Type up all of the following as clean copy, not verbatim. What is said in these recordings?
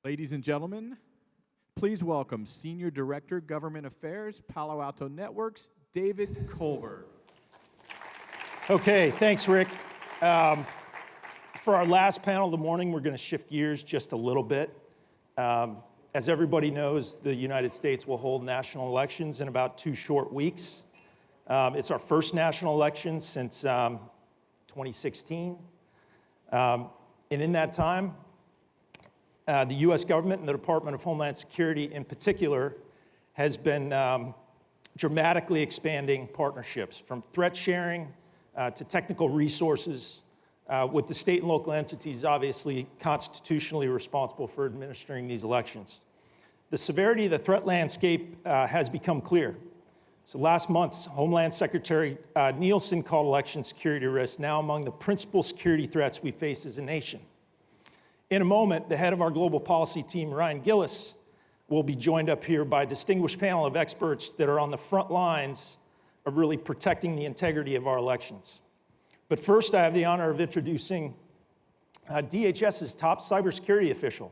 Ladies and gentlemen, please welcome Senior Director, Government Affairs, Palo Alto Networks, David Colbert. Okay, thanks, Rick. For our last panel of the morning, we're going to shift gears just a little bit. As everybody knows, the United States will hold national elections in about 2 short weeks. It's our first national election since 2016. And in that time, the U.S. government and the Department of Homeland Security in particular has been dramatically expanding partnerships from threat sharing to technical resources with the state and local entities obviously constitutionally responsible for administering these elections. The severity of the threat landscape has become clear. So last month's Homeland Secretary Nielsen called election security risks now among the principal security threats we face as a nation. In a moment, the head of our global policy team, Gillis, will be joined up here by a distinguished panel of experts that are on the front lines of really protecting the integrity of our elections. But first, I have the honor of introducing DHS's top cybersecurity official.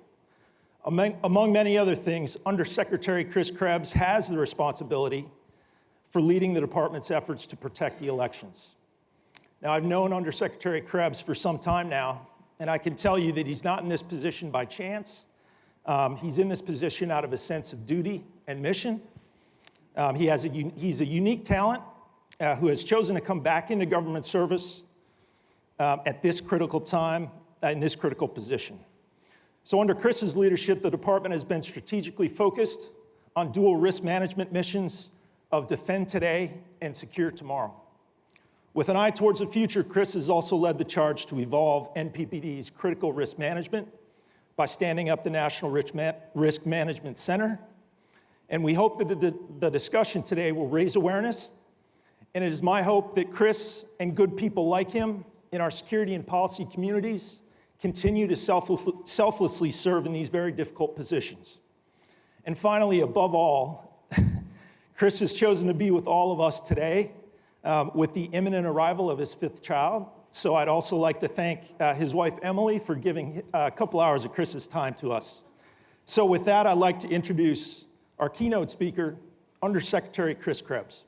Among many other things, Undersecretary Chris Krebs has the responsibility for leading the department's efforts to protect the elections. Now, I've known Undersecretary Krebs for some time now, and I can tell you that he's not in this position by chance. He's in this position out of a sense of duty and mission. He's a unique talent who has chosen to come back into government service at this critical time, in this critical position. So under Chris's leadership, the department has been strategically focused on dual risk management missions of defend today and secure tomorrow. With an eye towards the future, Chris has also led the charge to evolve NPPD's critical risk management by standing up the National Risk Management Center. And we hope that the discussion today will raise awareness. And it is my hope that Chris and good people like him in our security and policy communities continue to selflessly serve in these very difficult positions. And finally, above all, Chris has chosen to be with all of us today with the imminent arrival of his 5th child. So I'd also like to thank his wife, Emily, for giving a couple hours of Chris's time to us. So with that, I'd like to introduce our keynote speaker, Undersecretary Chris Krebs.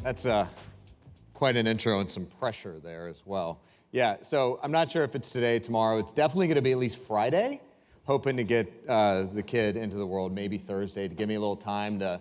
That's quite an intro and some pressure there as well. Yeah, so I'm not sure if it's today, tomorrow. It's definitely going to be at least Friday. Hoping to get the kid into the world, maybe Thursday, to give me a little time to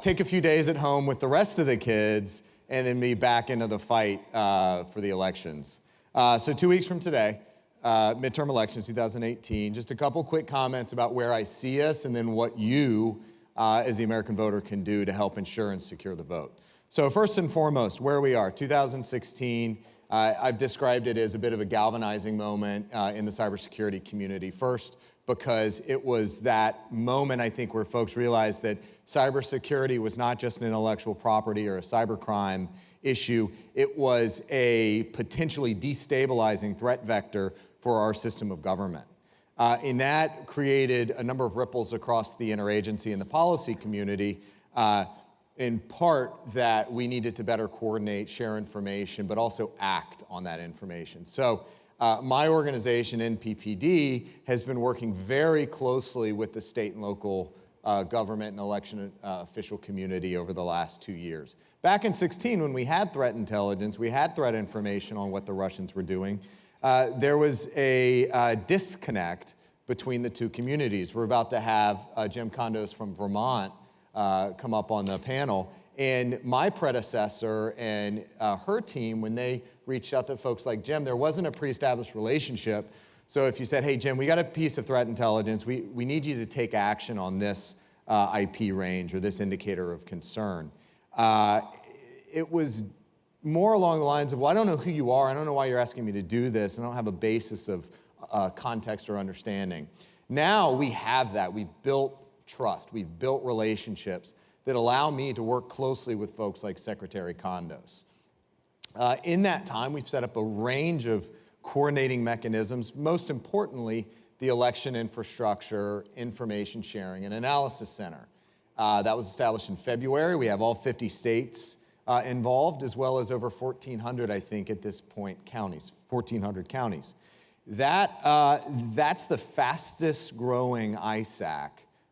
take a few days at home with the rest of the kids and then be back into the fight for the elections. So 2 weeks from today, midterm elections 2018. Just a couple quick comments about where I see us and then what you as the American voter can do to help ensure and secure the vote. So first and foremost, where we are, 2016, I've described it as a bit of a galvanizing moment in the cybersecurity community. First, because it was that moment, I think, where folks realized that cybersecurity was not just an intellectual property or a cybercrime issue. It was a potentially destabilizing threat vector for our system of government. And that created a number of ripples across the interagency and the policy community, in part that we needed to better coordinate, share information, but also act on that information. So my organization, NPPD, has been working very closely with the state and local government and election official community over the last 2 years. Back in 2016, when we had threat intelligence, we had threat information on what the Russians were doing, there was a disconnect between the two communities. We're about to have Jim Condos from Vermont come up on the panel. And my predecessor and her team, when they reached out to folks like Jim, there wasn't a pre-established relationship. So if you said, hey, Jim, we got a piece of threat intelligence, we need you to take action on this IP range or this indicator of concern. It was more along the lines of, well, I don't know who you are, I don't know why you're asking me to do this, I don't have a basis of context or understanding. Now we have that. We've built trust. We've built relationships that allow me to work closely with folks like Secretary Condos. In that time, we've set up a range of coordinating mechanisms, most importantly, the Election Infrastructure Information Sharing and Analysis Center. That was established in February. We have all 50 states involved, as well as over 1,400, I think, at this point, counties, 1,400 counties. That's the fastest growing ISAC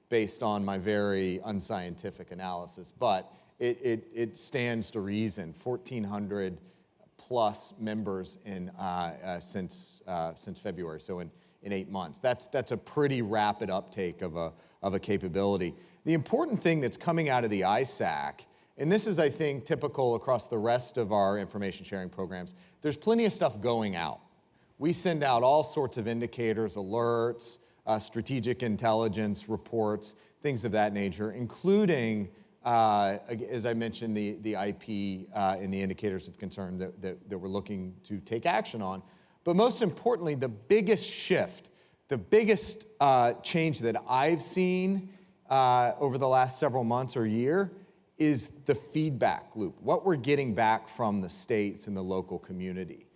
based on my very unscientific analysis, but it stands to reason. 1,400 plus members since February, so in 8 months. That's a pretty rapid uptake of a capability. The important thing that's coming out of the ISAC, and this is, I think, typical across the rest of our information sharing programs, there's plenty of stuff going out. We send out all sorts of indicators, alerts, strategic intelligence reports, things of that nature, including, as I mentioned, the IP and the indicators of concern that we're looking to take action on. But most importantly, the biggest shift, the biggest change that I've seen over the last several months or year is the feedback loop, what we're getting back from the states and the local community.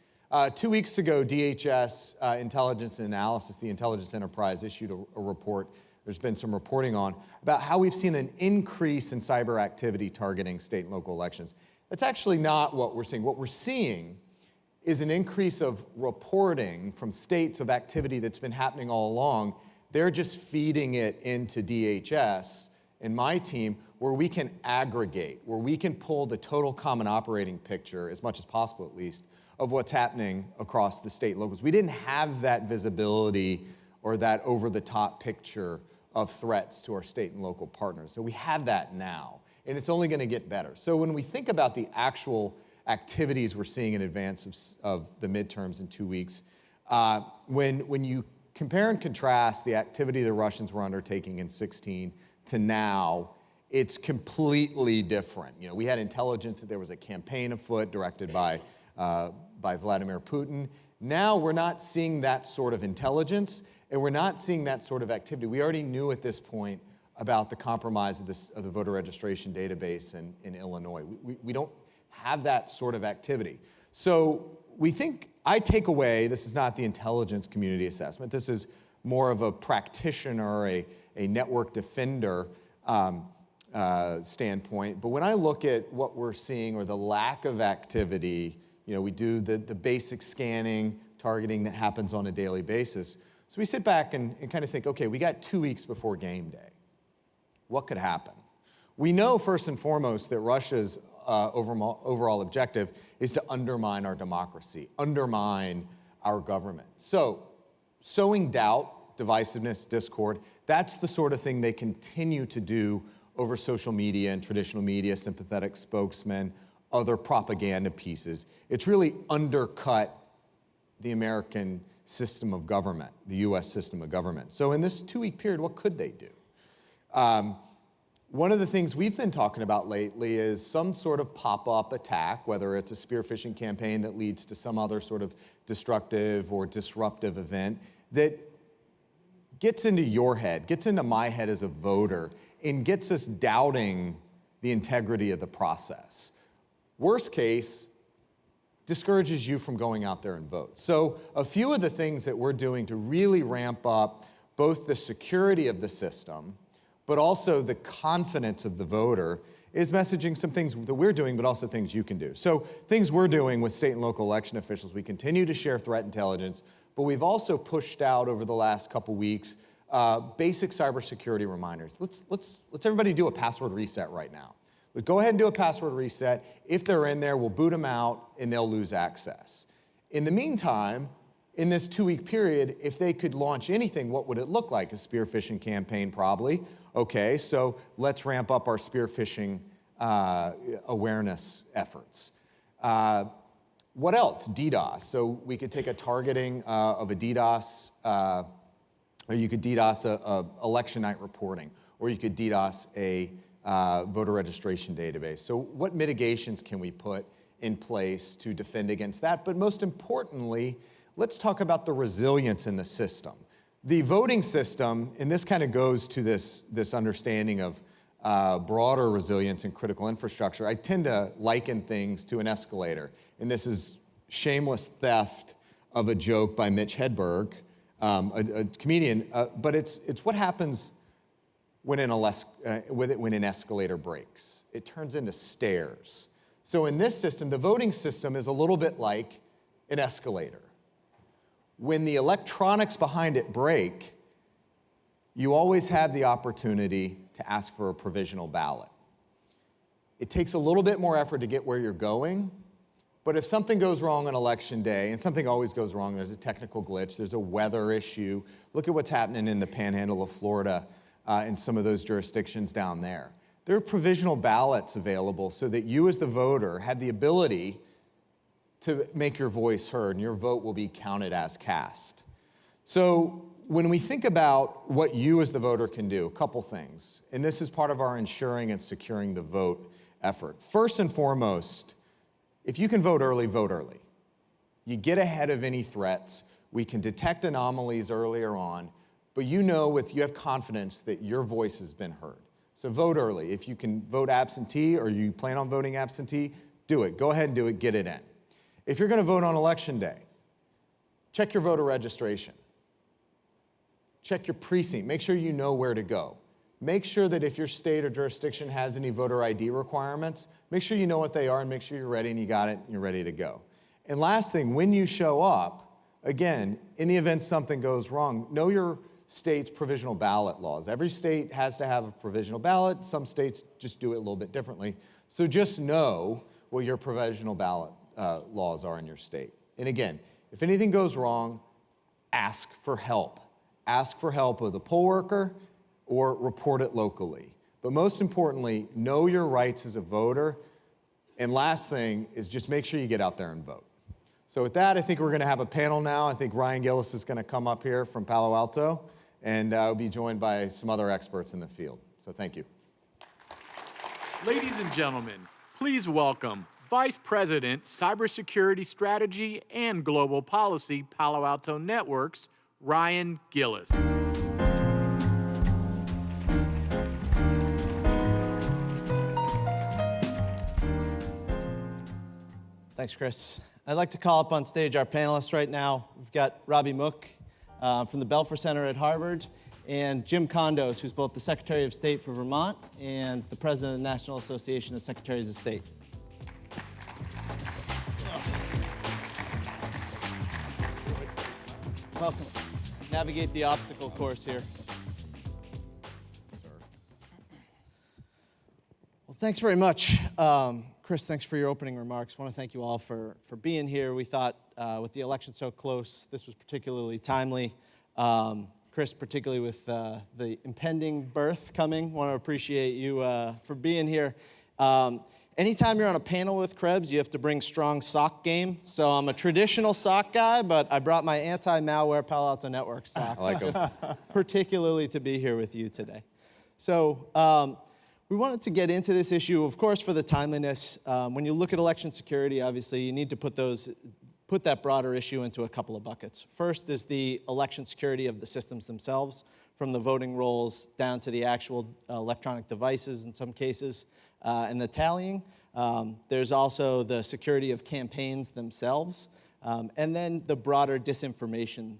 2 weeks ago, DHS Intelligence and Analysis, the Intelligence Enterprise, issued a report there's been some reporting on about how we've seen an increase in cyber activity targeting state and local elections. That's actually not what we're seeing. What we're seeing is an increase of reporting from states of activity that's been happening all along. They're just feeding it into DHS and my team, where we can aggregate, where we can pull the total common operating picture, as much as possible at least, of what's happening across the state and locals. We didn't have that visibility or that over-the-top picture of threats to our state and local partners. So we have that now, and it's only going to get better. So when we think about the actual activities we're seeing in advance of the midterms in 2 weeks, when you compare and contrast the activity the Russians were undertaking in 2016 to now, it's completely different. You know, we had intelligence that there was a campaign afoot directed by Vladimir Putin. Now we're not seeing that sort of intelligence, and we're not seeing that sort of activity. We already knew at this point about the compromise of the voter registration database in Illinois. We don't have that sort of activity. So we think, I take away, this is not the intelligence community assessment, this is more of a practitioner, a network defender standpoint. But when I look at what we're seeing or the lack of activity, you know, we do the basic scanning, targeting that happens on a daily basis. So we sit back and kind of think, okay, we got 2 weeks before game day. What could happen? We know first and foremost that Russia's overall objective is to undermine our democracy, undermine our government. So sowing doubt, divisiveness, discord, that's the sort of thing they continue to do over social media and traditional media, sympathetic spokesmen, other propaganda pieces. It's really undercut the American system of government, the US system of government. So in this 2 week period, what could they do? One of the things we've been talking about lately is some sort of pop-up attack, whether it's a spear phishing campaign that leads to some other sort of destructive or disruptive event that gets into your head, gets into my head as a voter, and gets us doubting the integrity of the process. Worst case, discourages you from going out there and vote. So a few of the things that we're doing to really ramp up both the security of the system, but also the confidence of the voter, is messaging some things that we're doing, but also things you can do. So things we're doing with state and local election officials, we continue to share threat intelligence, but we've also pushed out over the last couple weeks basic cybersecurity reminders. Let's everybody do a password reset right now. Let's go ahead and do a password reset. If they're in there, we'll boot them out and they'll lose access. In the meantime, in this 2 week period, if they could launch anything, what would it look like? A spear phishing campaign, probably. Okay, so let's ramp up our spear phishing awareness efforts. What else? DDoS. So we could take a targeting of a DDoS, or you could DDoS a election night reporting, or you could DDoS a voter registration database. So what mitigations can we put in place to defend against that? But most importantly, let's talk about the resilience in the system. The voting system, and this kind of goes to this understanding of broader resilience and critical infrastructure. I tend to liken things to an escalator, and this is shameless theft of a joke by Mitch Hedberg, a comedian, but it's what happens when an escalator breaks. It turns into stairs. So in this system, the voting system is a little bit like an escalator. When the electronics behind it break, you always have the opportunity to ask for a provisional ballot. It takes a little bit more effort to get where you're going, but if something goes wrong on election day, and something always goes wrong, there's a technical glitch, there's a weather issue. Look at what's happening in the panhandle of Florida and some of those jurisdictions down there. There are provisional ballots available so that you as the voter have the ability to make your voice heard, and your vote will be counted as cast. So when we think about what you as the voter can do, a couple things, and this is part of our ensuring and securing the vote effort. First and foremost, if you can vote early, vote early. You get ahead of any threats. We can detect anomalies earlier on, but you have confidence that your voice has been heard. So vote early. If you can vote absentee or you plan on voting absentee, do it. Go ahead and do it, get it in. If you're going to vote on election day, check your voter registration. Check your precinct. Make sure you know where to go. Make sure that if your state or jurisdiction has any voter ID requirements, make sure you know what they are and make sure you're ready and you got it and you're ready to go. And last thing, when you show up, again, in the event something goes wrong, know your state's provisional ballot laws. Every state has to have a provisional ballot. Some states just do it a little bit differently. So just know what your provisional ballot laws are in your state. And again, if anything goes wrong, ask for help. Ask for help with a poll worker or report it locally. But most importantly, know your rights as a voter. And last thing is just make sure you get out there and vote. So with that, I think we're going to have a panel now. I think Ryan Gillis is going to come up here from Palo Alto, and we'll be joined by some other experts in the field. So thank you. Ladies and gentlemen, please welcome Vice President, Cybersecurity Strategy and Global Policy, Palo Alto Networks, Ryan Gillis. Thanks, Chris. I'd like to call up on stage our panelists right now. We've got Robby Mook from the Belfer Center at Harvard, and Jim Condos, who's both the Secretary of State for Vermont and the President of the National Association of Secretaries of State. Welcome. Navigate the obstacle course here. Well, thanks very much. Chris, thanks for your opening remarks. I want to thank you all for being here. We thought with the election so close, this was particularly timely. Chris, particularly with the impending birth coming, want to appreciate you for being here. Anytime you're on a panel with Krebs, you have to bring strong sock game. So I'm a traditional sock guy, but I brought my anti-malware Palo Alto Networks socks, I like them. just particularly to be here with you today. So we wanted to get into this issue, of course, for the timeliness. When you look at election security, obviously, you need to put that broader issue into a couple of buckets. First is the election security of the systems themselves, from the voting rolls down to the actual electronic devices in some cases, and the tallying. There's also the security of campaigns themselves, and then the broader disinformation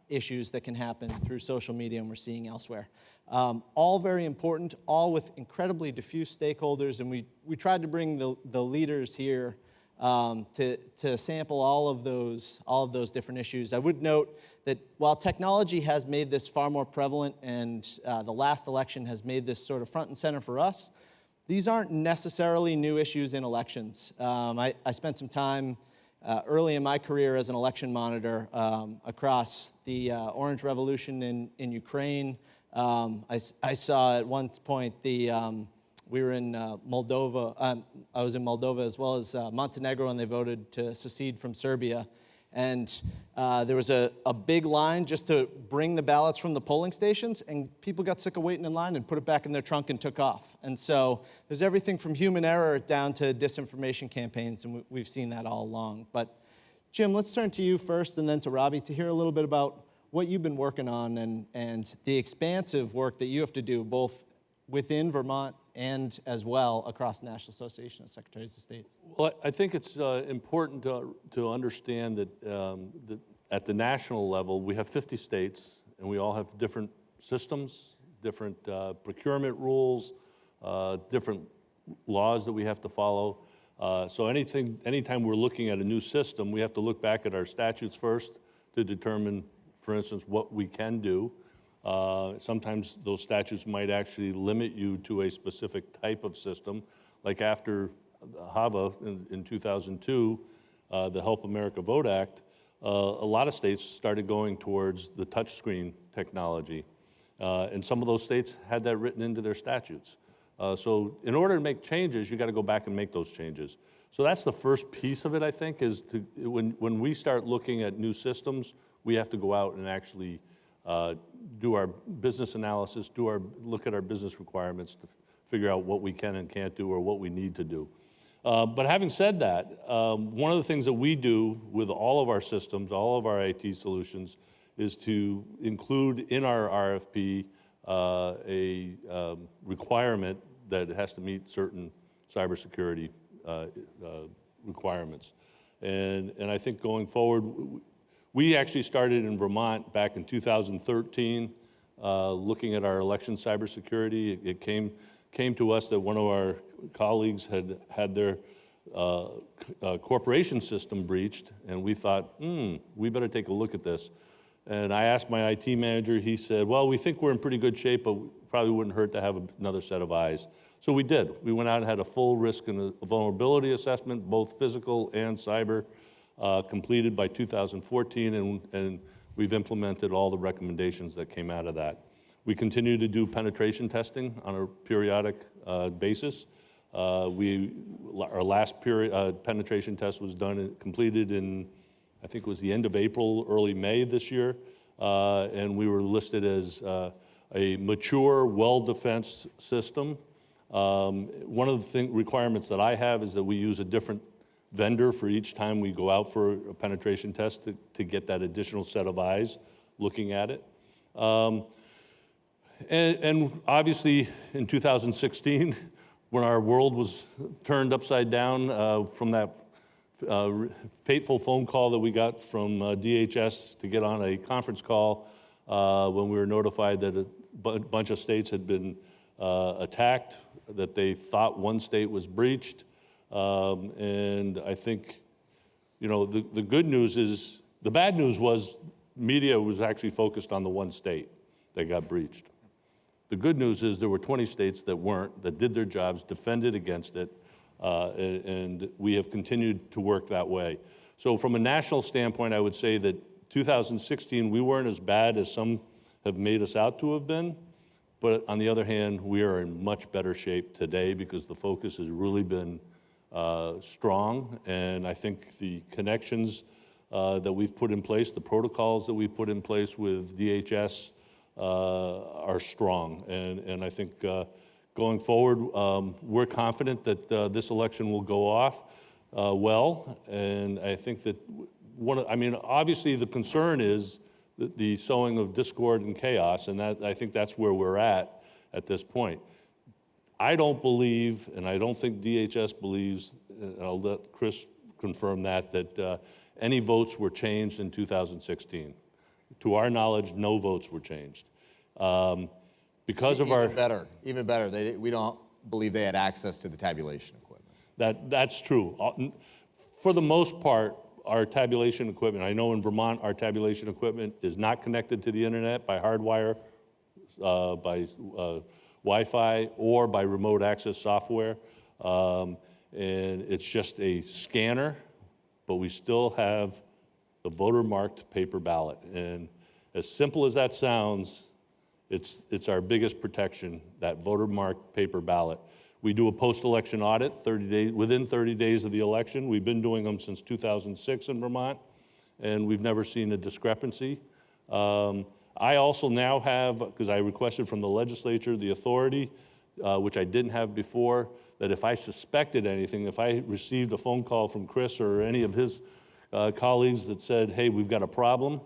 issues that can happen through social media and we're seeing elsewhere. All very important, all with incredibly diffuse stakeholders, and we tried to bring the leaders here to sample all of those different issues. I would note that while technology has made this far more prevalent and the last election has made this sort of front and center for us, these aren't necessarily new issues in elections. I spent some time early in my career as an election monitor across the Orange Revolution in Ukraine. I saw at one point we were in Moldova. I was in Moldova as well as Montenegro, and they voted to secede from Serbia. And there was a big line just to bring the ballots from the polling stations, and people got sick of waiting in line and put it back in their trunk and took off. And so there's everything from human error down to disinformation campaigns, and we've seen that all along. But Jim, let's turn to you first and then to Robby to hear a little bit about what you've been working on and the expansive work that you have to do both within Vermont and as well across the National Association of Secretaries of State. Well, I think it's important to understand that at the national level, we have 50 states, and we all have different systems, different procurement rules, different laws that we have to follow. So anytime we're looking at a new system, we have to look back at our statutes first to determine, for instance, what we can do. Sometimes those statutes might actually limit you to a specific type of system, like after HAVA in 2002, the Help America Vote Act, a lot of states started going towards the touchscreen technology. And some of those states had that written into their statutes. So in order to make changes, you got to go back and make those changes. So that's the first piece of it, I think, is when we start looking at new systems, we have to go out and actually do our business analysis, look at our business requirements to figure out what we can and can't do or what we need to do. But having said that, one of the things that we do with all of our systems, all of our IT solutions, is to include in our RFP a requirement that it has to meet certain cybersecurity requirements. And I think going forward, we actually started in Vermont back in 2013, looking at our election cybersecurity. It came to us that one of our colleagues had their corporation system breached, and we thought, we better take a look at this. And I asked my IT manager, he said, well, we think we're in pretty good shape, but probably wouldn't hurt to have another set of eyes. So we did. We went out and had a full risk and a vulnerability assessment, both physical and cyber, completed by 2014, and we've implemented all the recommendations that came out of that. We continue to do penetration testing on a periodic basis. Our last penetration test was completed in, I think it was the end of April, early May this year, and we were listed as a mature, well-defensed system. One of the requirements that I have is that we use a different vendor for each time we go out for a penetration test to get that additional set of eyes looking at it. And obviously, in 2016, when our world was turned upside down from that fateful phone call that we got from DHS to get on a conference call when we were notified that a bunch of states had been attacked, that they thought one state was breached. And I think, the good news is, the bad news was media was actually focused on the one state that got breached. The good news is there were 20 states that weren't, that did their jobs, defended against it, and we have continued to work that way. So from a national standpoint, I would say that 2016, we weren't as bad as some have made us out to have been, but on the other hand, we are in much better shape today because the focus has really been strong, and I think the connections that we've put in place, the protocols that we've put in place with DHS are strong, and I think going forward, we're confident that this election will go off well, and I think that obviously the concern is the sowing of discord and chaos, and I think that's where we're at this point. I don't believe, and I don't think DHS believes, and I'll let Chris confirm that any votes were changed in 2016. To our knowledge, no votes were changed. Because of Even better, we don't believe they had access to the tabulation equipment. That's true. For the most part, our tabulation equipment, I know in Vermont, our tabulation equipment is not connected to the internet by hardwire, by Wi-Fi, or by remote access software. And it's just a scanner, but we still have the voter-marked paper ballot. And as simple as that sounds, it's our biggest protection, that voter-marked paper ballot. We do a post-election audit within 30 days of the election. We've been doing them since 2006 in Vermont, and we've never seen a discrepancy. I also now have, because I requested from the legislature, the authority, which I didn't have before, that if I suspected anything, if I received a phone call from Chris or any of his colleagues that said, hey, we've got a problem,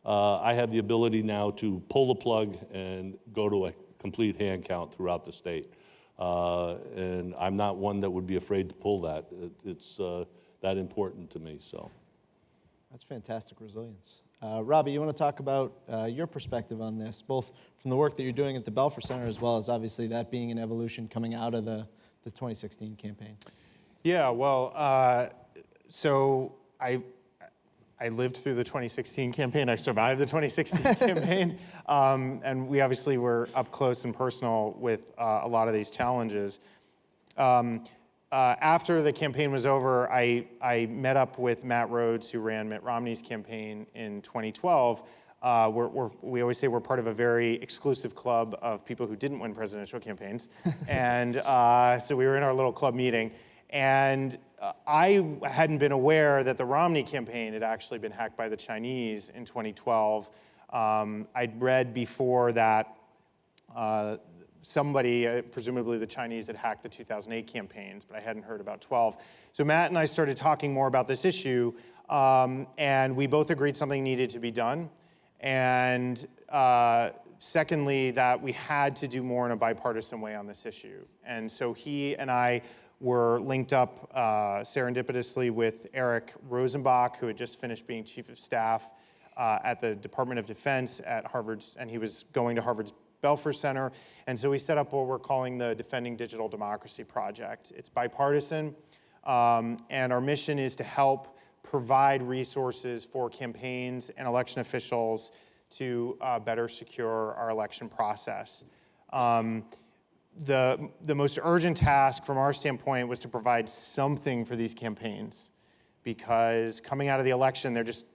I have the ability now to pull the plug and go to a complete hand count throughout the state. And I'm not one that would be afraid to pull that. It's that important to me, so. That's fantastic resilience. Robby, you want to talk about your perspective on this, both from the work that you're doing at the Belfer Center, as well as obviously that being an evolution coming out of the 2016 campaign? Yeah, well, so I lived through the 2016 campaign. I survived the 2016 campaign. And we obviously were up close and personal with a lot of these challenges. After the campaign was over, I met up with Matt Rhodes, who ran Mitt Romney's campaign in 2012. We always say we're part of a very exclusive club of people who didn't win presidential campaigns. And so we were in our little club meeting. And I hadn't been aware that the Romney campaign had actually been hacked by the Chinese in 2012. I'd read before that somebody, presumably the Chinese, had hacked the 2008 campaigns, but I hadn't heard about 12. So Matt and I started talking more about this issue, and we both agreed something needed to be done. And secondly, that we had to do more in a bipartisan way on this issue. And so he and I were linked up serendipitously with Eric Rosenbach, who had just finished being chief of staff at the Department of Defense at Harvard's, and he was going to Harvard's Belfer Center. And so we set up what we're calling the Defending Digital Democracy Project. It's bipartisan, and our mission is to help provide resources for campaigns and election officials to better secure our election process. The most urgent task from our standpoint was to provide something for these campaigns, because coming out of the election, they're just,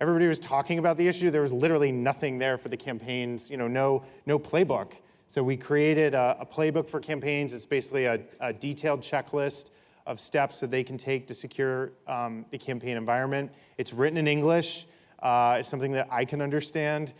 everybody was talking about the issue. There was literally nothing there for the campaigns, no playbook. So we created a playbook for campaigns. It's basically a detailed checklist of steps that they can take to secure the campaign environment. It's written in English. It's something that I can understand.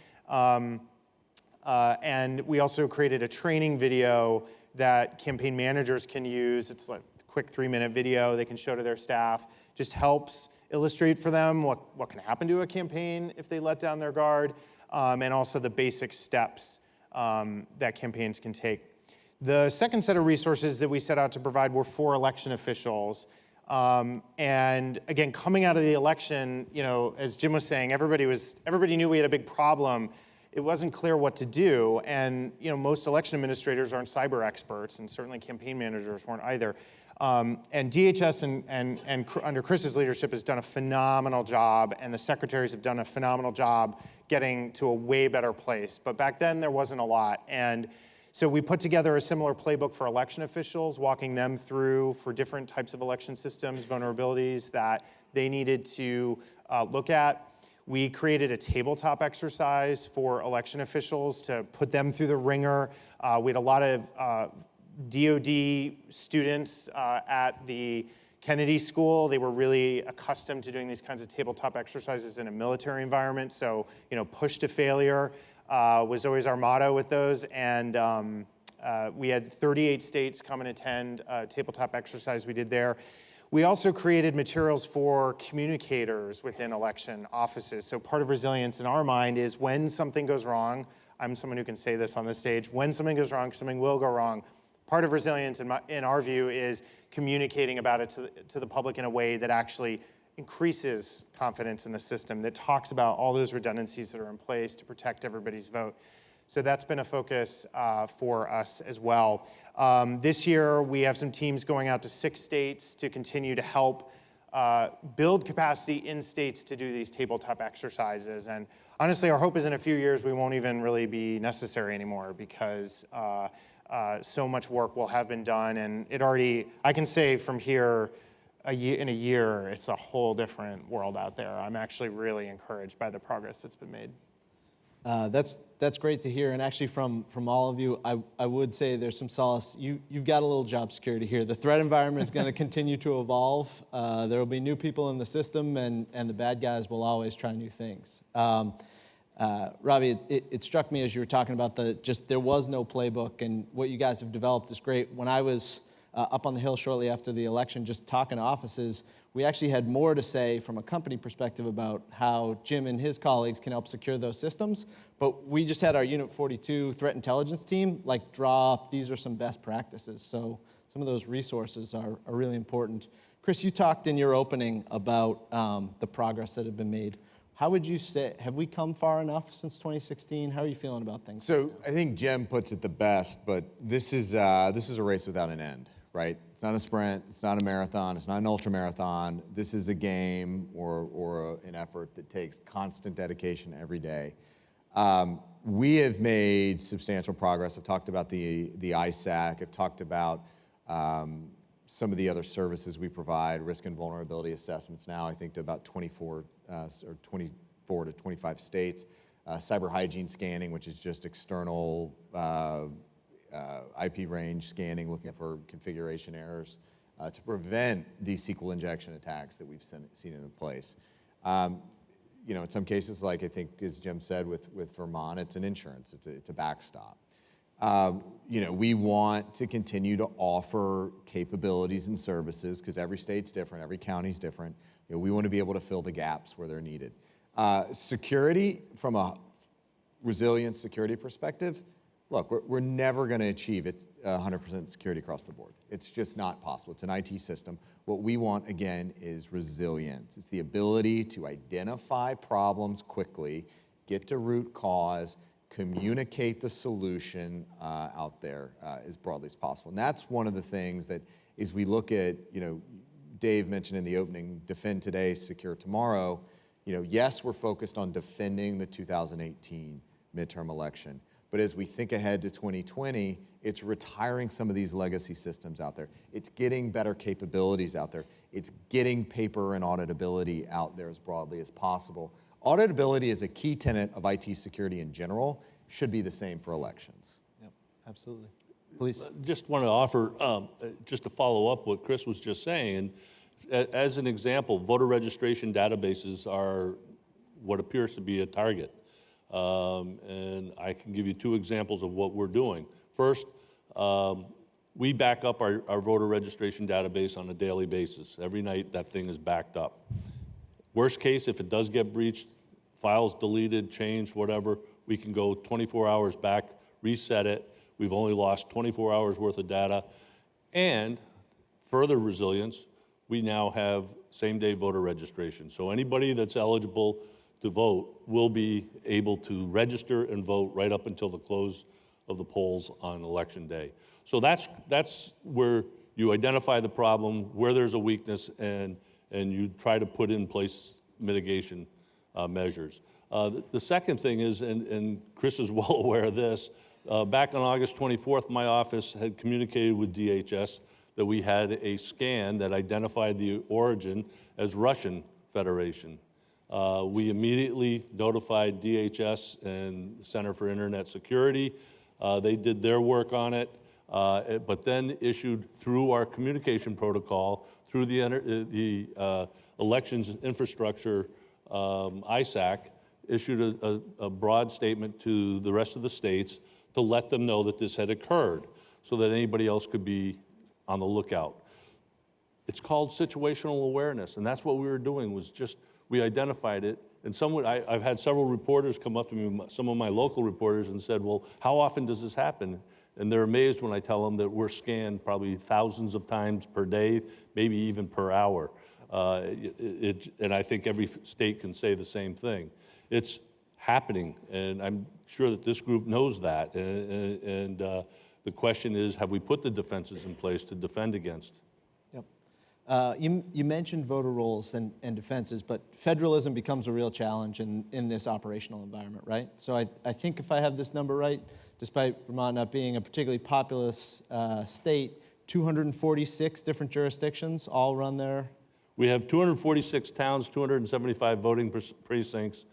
And we also created a training video that campaign managers can use. It's like a quick 3-minute video they can show to their staff. Just helps illustrate for them what can happen to a campaign if they let down their guard, and also the basic steps that campaigns can take. The second set of resources that we set out to provide were for election officials. And again, coming out of the election, as Jim was saying, everybody knew we had a big problem. It wasn't clear what to do, and most election administrators aren't cyber experts, and certainly campaign managers weren't either. And DHS and under Chris's leadership has done a phenomenal job, and the secretaries have done a phenomenal job getting to a way better place. But back then there wasn't a lot, and so we put together a similar playbook for election officials, walking them through for different types of election systems, vulnerabilities that they needed to look at. We created a tabletop exercise for election officials to put them through the ringer. We had a lot of DoD students at the Kennedy School. They were really accustomed to doing these kinds of tabletop exercises in a military environment. So, push to failure was always our motto with those. And we had 38 states come and attend a tabletop exercise we did there. We also created materials for communicators within election offices. So part of resilience in our mind is when something goes wrong, I'm someone who can say this on the stage, when something goes wrong, something will go wrong. Part of resilience in our view is communicating about it to the public in a way that actually increases confidence in the system, that talks about all those redundancies that are in place to protect everybody's vote. So that's been a focus for us as well. This year, we have some teams going out to 6 states to continue to help build capacity in states to do these tabletop exercises. And honestly, our hope is in a few years we won't even really be necessary anymore, because so much work will have been done. And it already, I can say from here, in a year, it's a whole different world out there. I'm actually really encouraged by the progress that's been made. That's great to hear, and actually from all of you, I would say there's some solace. You've got a little job security here. The threat environment is going to continue to evolve. There will be new people in the system, and the bad guys will always try new things. Robby, it struck me as you were talking about there was no playbook, and what you guys have developed is great. When I was up on the Hill shortly after the election, just talking to offices, we actually had more to say from a company perspective about how Jim and his colleagues can help secure those systems. But we just had our Unit 42 threat intelligence team draw up, these are some best practices. So some of those resources are really important. Chris, you talked in your opening about the progress that had been made. How would you say, have we come far enough since 2016? How are you feeling about things? So I think Jim puts it the best, but this is a race without an end, right? It's not a sprint, it's not a marathon, it's not an ultra marathon. This is a game an effort that takes constant dedication every day. We have made substantial progress. I've talked about the ISAC. I've talked about some of the other services we provide, risk and vulnerability assessments now, I think to about 24 to 25 states. Cyber hygiene scanning, which is just external IP range scanning, looking for configuration errors to prevent these SQL injection attacks that we've seen in place. You know, in some cases, like I think as Jim said with Vermont, it's an insurance, it's a backstop. You know, we want to continue to offer capabilities and services because every state's different, every county's different. You know, we want to be able to fill the gaps where they're needed. Security, from a resilience security perspective, look, we're never going to achieve 100% security across the board. It's just not possible. It's an IT system. What we want, again, is resilience. It's the ability to identify problems quickly, get to root cause, communicate the solution out there as broadly as possible. And that's one of the things that, as we look at, you know, Dave mentioned in the opening, defend today, secure tomorrow. You know, yes, we're focused on defending the 2018 midterm election. But as we think ahead to 2020, it's retiring some of these legacy systems out there. It's getting better capabilities out there. It's getting paper and auditability out there as broadly as possible. Auditability is a key tenet of IT security in general, should be the same for elections. Yep, absolutely. Please. Just want to offer, just to follow up what Chris was just saying, as an example, voter registration databases are what appears to be a target. And I can give you two examples of what we're doing. First, we back up our voter registration database on a daily basis. Every night that thing is backed up. Worst case, if it does get breached, files deleted, changed, whatever, we can go 24 hours back, reset it. We've only lost 24 hours worth of data. And further resilience, we now have same-day voter registration. So anybody that's eligible to vote will be able to register and vote right up until the close of the polls on election day. So that's where you identify the problem, where there's a weakness, and you try to put in place mitigation measures. The second thing is, and Chris is well aware of this, back on August 24th, my office had communicated with DHS that we had a scan that identified the origin as Russian Federation. We immediately notified DHS and Center for Internet Security. They did their work on it, but then issued through our communication protocol, through the elections infrastructure, ISAC, issued a broad statement to the rest of the states to let them know that this had occurred so that anybody else could be on the lookout. It's called situational awareness, and that's what we were doing, was just, we identified it, and I've had several reporters come up to me, some of my local reporters, and said, well, how often does this happen? And they're amazed when I tell them that we're scanned probably thousands of times per day, maybe even per hour. And I think every state can say the same thing. It's happening, and I'm sure that this group knows that. And the question is, have we put the defenses in place to defend against? You mentioned voter rolls and defenses, but federalism becomes a real challenge in this operational environment, right? So I think if I have this number right, despite Vermont not being a particularly populous state, 246 different jurisdictions all run there. We have 246 towns, 275 voting precincts.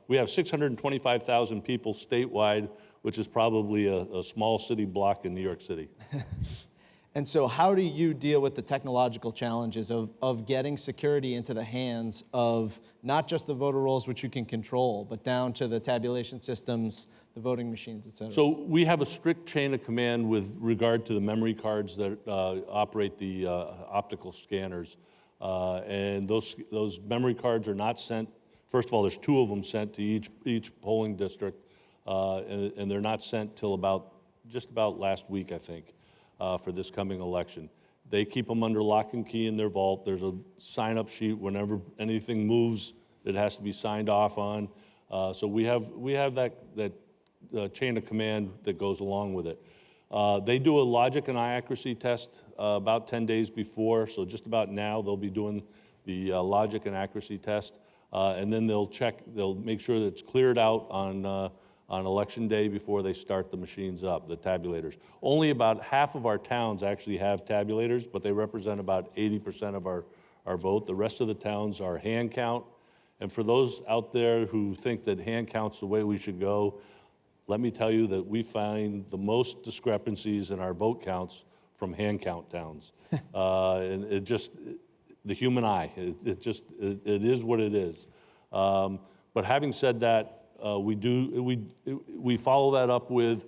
We have 625,000 people statewide, which is probably a small city block in New York City. And so how do you deal with the technological challenges of getting security into the hands of not just the voter rolls, which you can control, but down to the tabulation systems, the voting machines, et cetera? So we have a strict chain of command with regard to the memory cards that operate the optical scanners. And those memory cards are not sent. First of all, there's 2 of them sent to each polling district, and they're not sent till just about last week, I think. For this coming election. They keep them under lock and key in their vault. There's a sign-up sheet whenever anything moves that has to be signed off on. So we have that chain of command that goes along with it. They do a logic and accuracy test about 10 days before, so just about now they'll be doing the logic and accuracy test, and then they'll make sure that it's cleared out on election day before they start the machines up, the tabulators. Only about half of our towns actually have tabulators, but they represent about 80% of our vote. The rest of the towns are hand count. And for those out there who think that hand count's the way we should go, let me tell you that we find the most discrepancies in our vote counts from hand count towns. And the human eye, it is what it is. But having said that, we follow that up with,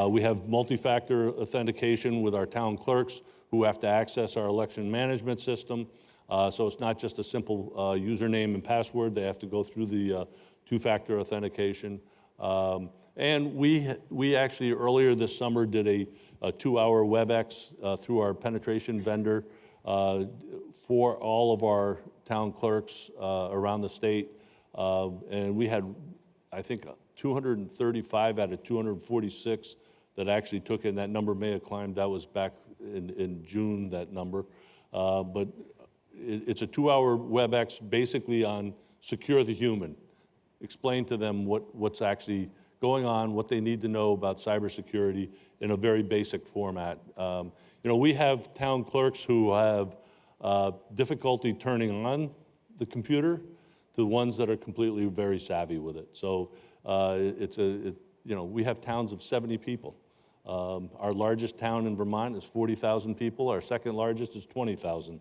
we have multi-factor authentication with our town clerks who have to access our election management system. So it's not just a simple username and password. They have to go through the two-factor authentication. And we actually earlier this summer did a 2-hour WebEx through our penetration vendor for all of our town clerks around the state. And we had, I think, 235 out of 246 that actually took it, and that number may have climbed. That was back in June, that number. But it's a 2-hour WebEx basically on secure the human. Explain to them what's actually going on, what they need to know about cybersecurity in a very basic format. We have town clerks who have difficulty turning on the computer to the ones that are completely very savvy with it. So we have towns of 70 people. Our largest town in Vermont is 40,000 people. Our second largest is 20,000.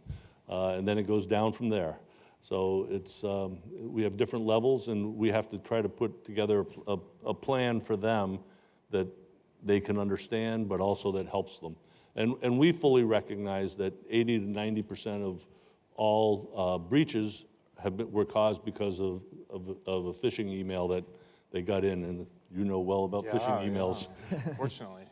And then it goes down from there. So we have different levels, and we have to try to put together a plan for them that they can understand, but also that helps them. And we fully recognize that 80 to 90% of all breaches were caused because of a phishing email that they got in, and you know well about phishing emails. Yeah. Fortunately.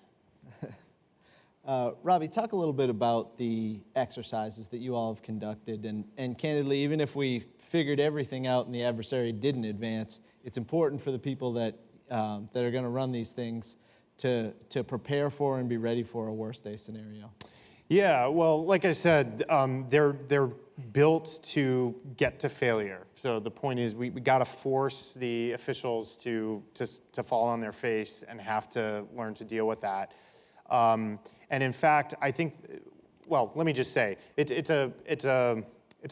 Robby, talk a little bit about the exercises that you all have conducted, and candidly, even if we figured everything out and the adversary didn't advance, it's important for the people that are going to run these things to prepare for and be ready for a worst day scenario. Yeah, well, like I said, they're built to get to failure. So the point is we got to force the officials to fall on their face and have to learn to deal with that. And in fact, I think, well, let me just say, it's a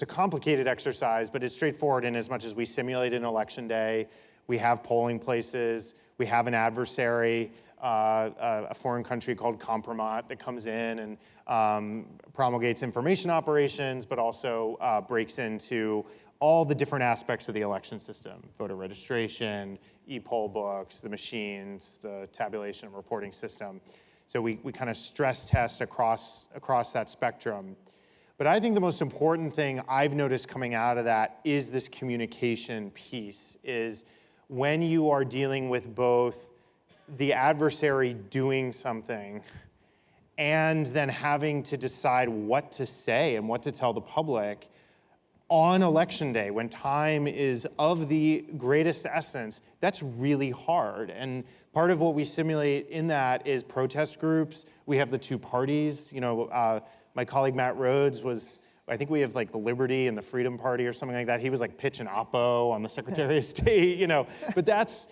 complicated exercise, but it's straightforward in as much as we simulate an election day, we have polling places, we have an adversary, a foreign country called Compromat that comes in and promulgates information operations, but also breaks into all the different aspects of the election system: voter registration, e-poll books, the machines, the tabulation and reporting system. So we kind of stress test across that spectrum. But I think the most important thing I've noticed coming out of that is this communication piece, is when you are dealing with both the adversary doing something and then having to decide what to say and what to tell the public on election day, when time is of the greatest essence, that's really hard. And part of what we simulate in that is protest groups. We have the two parties. My colleague Matt Rhodes was, I think we have like the Liberty and the Freedom Party or something like that. He was like pitching oppo on the Secretary of State, But that's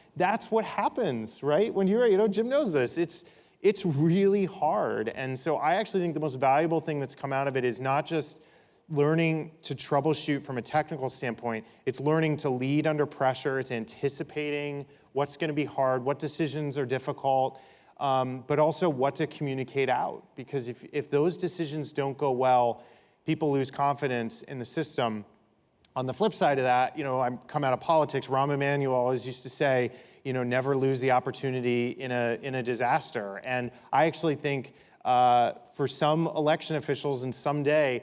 what happens, right? When you're, Jim knows this. It's really hard. And so I actually think the most valuable thing that's come out of it is not just learning to troubleshoot from a technical standpoint, it's learning to lead under pressure, it's anticipating what's going to be hard, what decisions are difficult, but also what to communicate out. Because if those decisions don't go well, people lose confidence in the system. On the flip side of that, I'm come out of politics, Rahm Emanuel always used to say, never lose the opportunity in a disaster. And I actually think for some election officials and someday,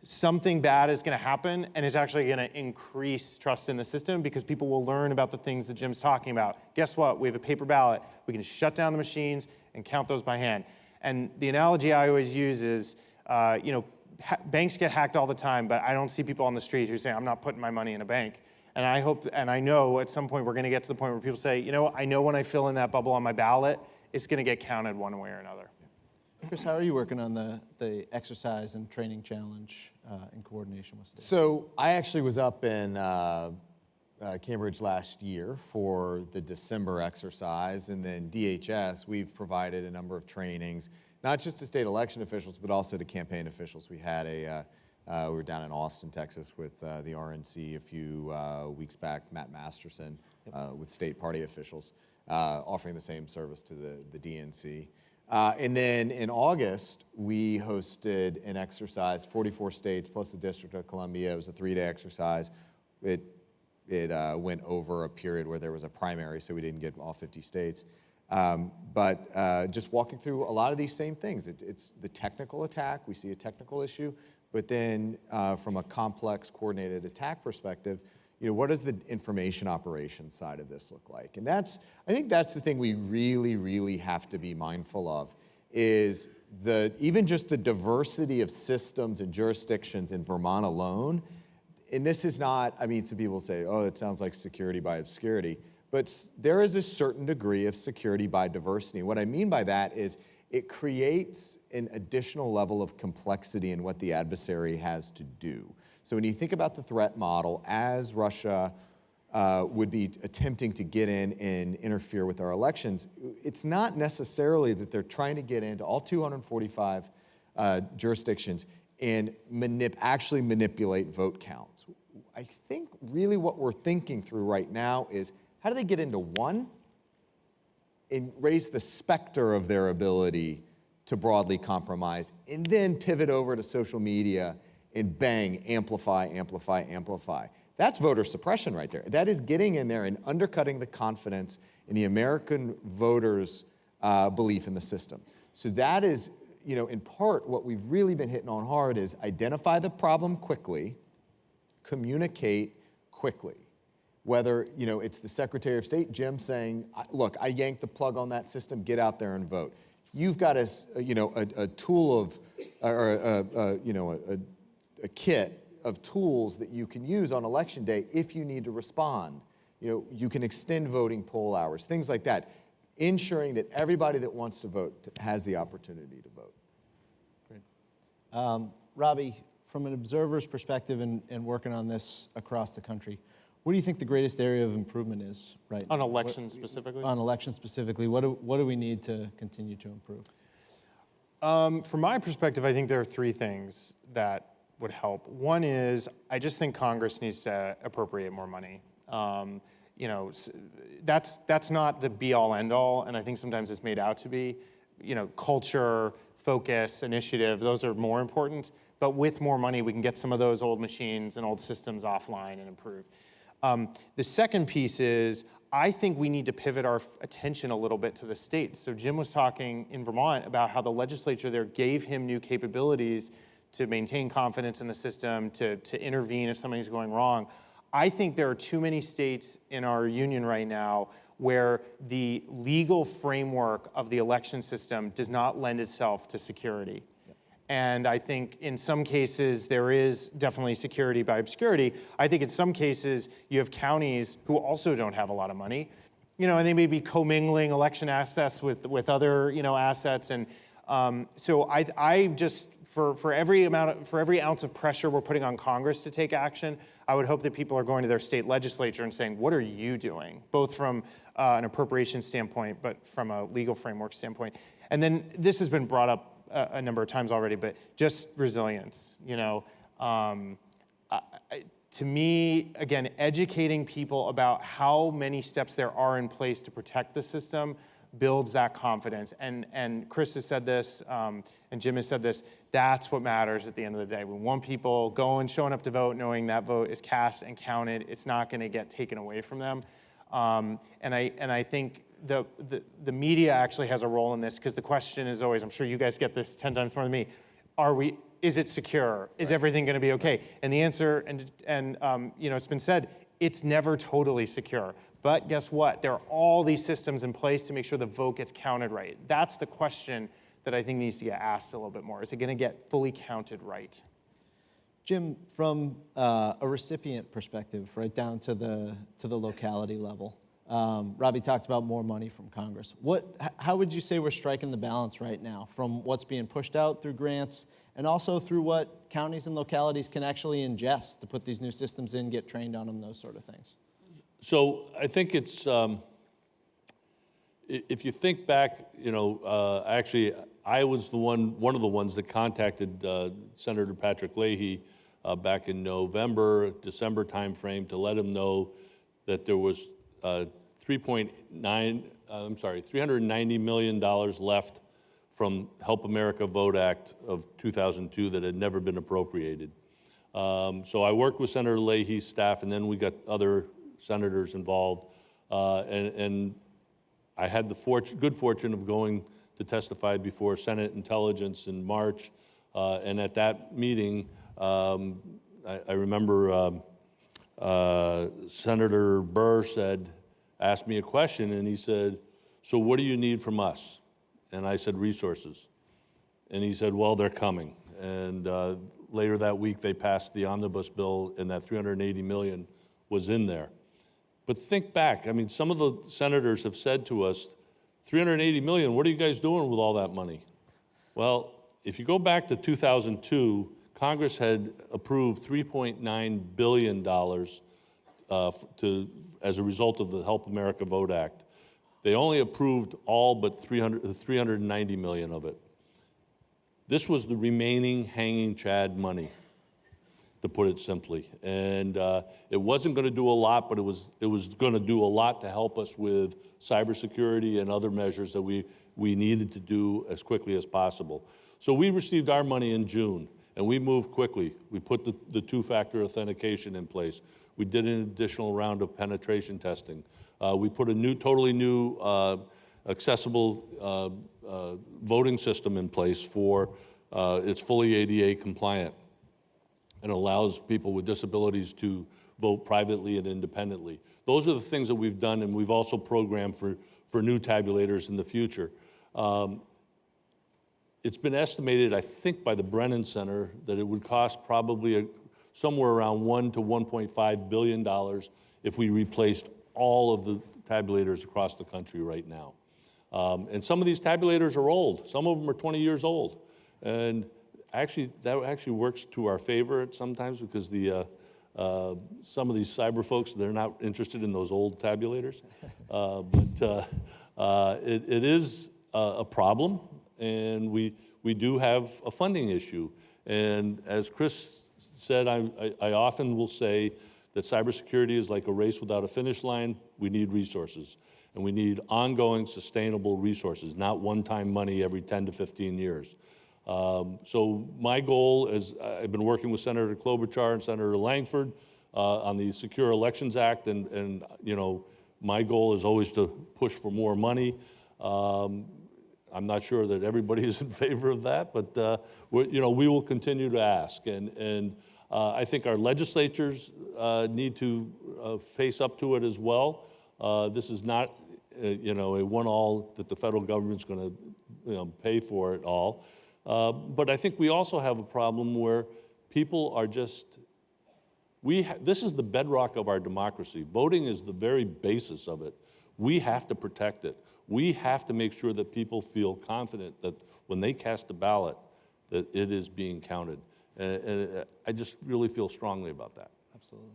something bad is going to happen, and it's actually going to increase trust in the system because people will learn about the things that Jim's talking about. Guess what? We have a paper ballot. We can shut down the machines and count those by hand. And the analogy I always use is, banks get hacked all the time, but I don't see people on the street who say, I'm not putting my money in a bank. And I hope, and I know at some point we're going to get to the point where people say, I know when I fill in that bubble on my ballot, it's going to get counted one way or another. Chris, how are you working on the exercise and training challenge in coordination with states? So I actually was up in Cambridge last year for the December exercise, and then DHS, we've provided a number of trainings, not just to state election officials, but also to campaign officials. We had we were down in Austin, Texas with the RNC a few weeks back, Matt Masterson, with state party officials, offering the same service to the DNC. And then in August, we hosted an exercise, 44 states plus the District of Columbia. It was a 3-day exercise. It went over a period where there was a primary, so we didn't get all 50 states. But just walking through a lot of these same things. It's the technical attack. We see a technical issue. But then from a complex coordinated attack perspective, what does the information operations side of this look like? And I think that's the thing we really, really have to be mindful of, is even just the diversity of systems and jurisdictions in Vermont alone. And this is not, some people say, oh, it sounds like security by obscurity, but there is a certain degree of security by diversity. What I mean by that is it creates an additional level of complexity in what the adversary has to do. So when you think about the threat model, as Russia would be attempting to get in and interfere with our elections, it's not necessarily that they're trying to get into all 245 jurisdictions and actually manipulate vote counts. I think really what we're thinking through right now is, how do they get into one and raise the specter of their ability to broadly compromise, and then pivot over to social media and bang, amplify, amplify, amplify. That's voter suppression right there. That is getting in there and undercutting the confidence in the American voters' belief in the system. So that is, in part, what we've really been hitting on hard is identify the problem quickly, communicate quickly. Whether, it's the Secretary of State, Jim, saying, look, I yanked the plug on that system, get out there and vote. You've got a tool of, or a kit of tools that you can use on election day if you need to respond. You can extend voting poll hours, things like that, ensuring that everybody that wants to vote has the opportunity to vote. Great. Robby, from an observer's perspective and working on this across the country, what do you think the greatest area of improvement is right now? On elections specifically? On elections specifically, what do we need to continue to improve? From my perspective, I think there are 3 things that would help. One is, I just think Congress needs to appropriate more money. That's not the be-all, end-all, and I think sometimes it's made out to be. Culture, focus, initiative, those are more important. But with more money, we can get some of those old machines and old systems offline and improve. The second piece is, I think we need to pivot our attention a little bit to the states. So Jim was talking in Vermont about how the legislature there gave him new capabilities to maintain confidence in the system, to intervene if something's going wrong. I think there are too many states in our union right now where the legal framework of the election system does not lend itself to security. And I think in some cases there is definitely security by obscurity. I think in some cases you have counties who also don't have a lot of money, and they may be commingling election assets with other assets. And so I just for every ounce of pressure we're putting on Congress to take action, I would hope that people are going to their state legislature and saying, what are you doing? Both from an appropriation standpoint, but from a legal framework standpoint. And then this has been brought up a number of times already, but just resilience. To me, again, educating people about how many steps there are in place to protect the system builds that confidence. And Chris has said this, and Jim has said this, that's what matters at the end of the day. We want people showing up to vote, knowing that vote is cast and counted. It's not gonna get taken away from them. And I think the media actually has a role in this, because the question is always, I'm sure you guys get this 10 times more than me, is it secure? Is everything gonna be okay? And the answer, it's been said, it's never totally secure. But guess what? There are all these systems in place to make sure the vote gets counted right. That's the question that I think needs to get asked a little bit more. Is it gonna get fully counted right? Jim, from a recipient perspective, right down to the locality level, Robby talked about more money from Congress. How would you say we're striking the balance right now from what's being pushed out through grants and also through what counties and localities can actually ingest to put these new systems in, get trained on them, those sort of things? So I think it's, if you think back, actually, I was one of the ones that contacted Senator Patrick Leahy back in November, December timeframe to let him know that there was $390 million left from Help America Vote Act of 2002 that had never been appropriated. So I worked with Senator Leahy's staff, and then we got other senators involved, and I had the good fortune of going to testify before Senate Intelligence in March, and at that meeting, I remember Senator Burr asked me a question, and he said, "So what do you need from us?" And I said, "Resources." And he said, "Well, they're coming." And later that week, they passed the omnibus bill, and that $380 million was in there. But think back, I mean, some of the senators have said to us, $380 million, what are you guys doing with all that money? Well, if you go back to 2002, Congress had approved $3.9 billion as a result of the Help America Vote Act. They only approved all but $390 million of it. This was the remaining hanging Chad money, to put it simply. And it wasn't going to do a lot, but it was going to do a lot to help us with cybersecurity and other measures that we needed to do as quickly as possible. So we received our money in June, and we moved quickly. We put the two-factor authentication in place. We did an additional round of penetration testing. We put a totally new accessible voting system in place it's fully ADA compliant and allows people with disabilities to vote privately and independently. Those are the things that we've done, and we've also programmed for new tabulators in the future. It's been estimated, I think, by the Brennan Center that it would cost probably somewhere around $1 to $1.5 billion if we replaced all of the tabulators across the country right now. And some of these tabulators are old. Some of them are 20 years old. And actually, that actually works to our favor sometimes because some of these cyber folks, they're not interested in those old tabulators. But it is a problem, and we do have a funding issue. And as Chris said, I often will say that cybersecurity is like a race without a finish line. We need resources, and we need ongoing, sustainable resources, not one-time money every 10 to 15 years. So my goal is, I've been working with Senator Klobuchar and Senator Langford on the Secure Elections Act, and my goal is always to push for more money. I'm not sure that everybody is in favor of that, but we will continue to ask. And I think our legislatures need to face up to it as well. This is not, a one-all that the federal government's going to, pay for it all. But I think we also have a problem where people are just, this is the bedrock of our democracy. Voting is the very basis of it. We have to protect it. We have to make sure that people feel confident that when they cast a ballot, that it is being counted. And I just really feel strongly about that. Absolutely.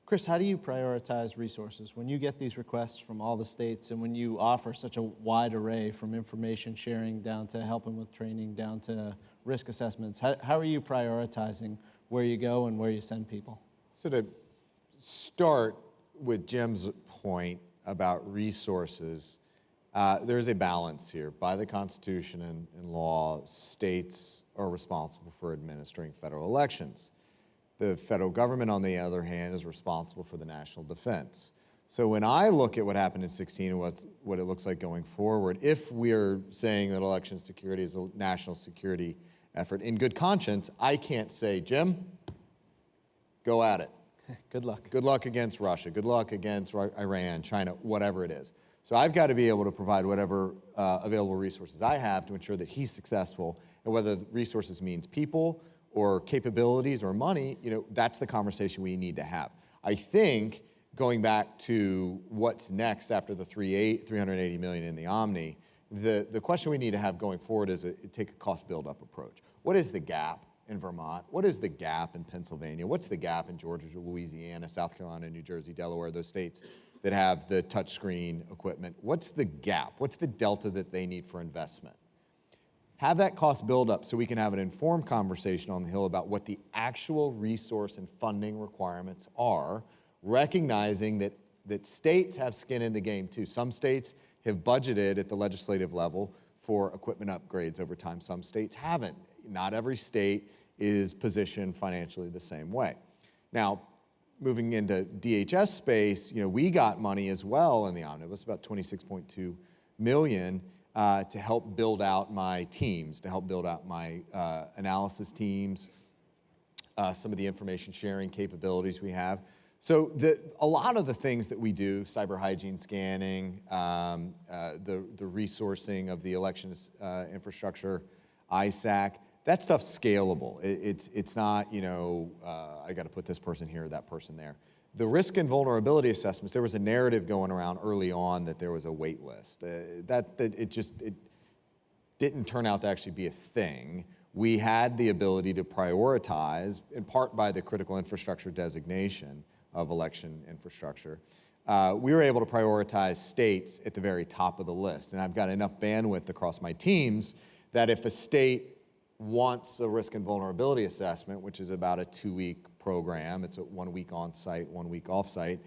Chris, how do you prioritize resources when you get these requests from all the states and when you offer such a wide array from information sharing down to helping with training down to risk assessments? How are you prioritizing where you go and where you send people? So to start with Jim's point about resources, there's a balance here. By the Constitution and law, states are responsible for administering federal elections. The federal government, on the other hand, is responsible for the national defense. So when I look at what happened in 2016 and what it looks like going forward, if we're saying that election security is a national security effort, in good conscience, I can't say, Jim, go at it. Good luck. Good luck against Russia. Good luck against Iran, China, whatever it is. So I've got to be able to provide whatever available resources I have to ensure that he's successful, and whether resources means people or capabilities or money, that's the conversation we need to have. I think going back to what's next after the 380 million in the Omni, the question we need to have going forward is take a cost build-up approach. What is the gap in Vermont? What is the gap in Pennsylvania? What's the gap in Georgia, Louisiana, South Carolina, New Jersey, Delaware, those states that have the touchscreen equipment? What's the gap? What's the delta that they need for investment? Have that cost build up so we can have an informed conversation on the Hill about what the actual resource and funding requirements are, recognizing that states have skin in the game too. Some states have budgeted at the legislative level for equipment upgrades over time. Some states haven't. Not every state is positioned financially the same way. Now, moving into DHS space, we got money as well in the omnibus, about 26.2 million, to help build out my teams, to help build out my analysis teams, some of the information sharing capabilities we have. So a lot of the things that we do, cyber hygiene scanning, the resourcing of the elections infrastructure, ISAC, that stuff's scalable. It's not, I got to put this person here or that person there. The risk and vulnerability assessments, there was a narrative going around early on that there was a wait list. It didn't turn out to actually be a thing. We had the ability to prioritize, in part by the critical infrastructure designation of election infrastructure. We were able to prioritize states at the very top of the list. And I've got enough bandwidth across my teams that if a state wants a risk and vulnerability assessment, which is about a 2-week program, it's a 1 week on-site, 1 week off-site,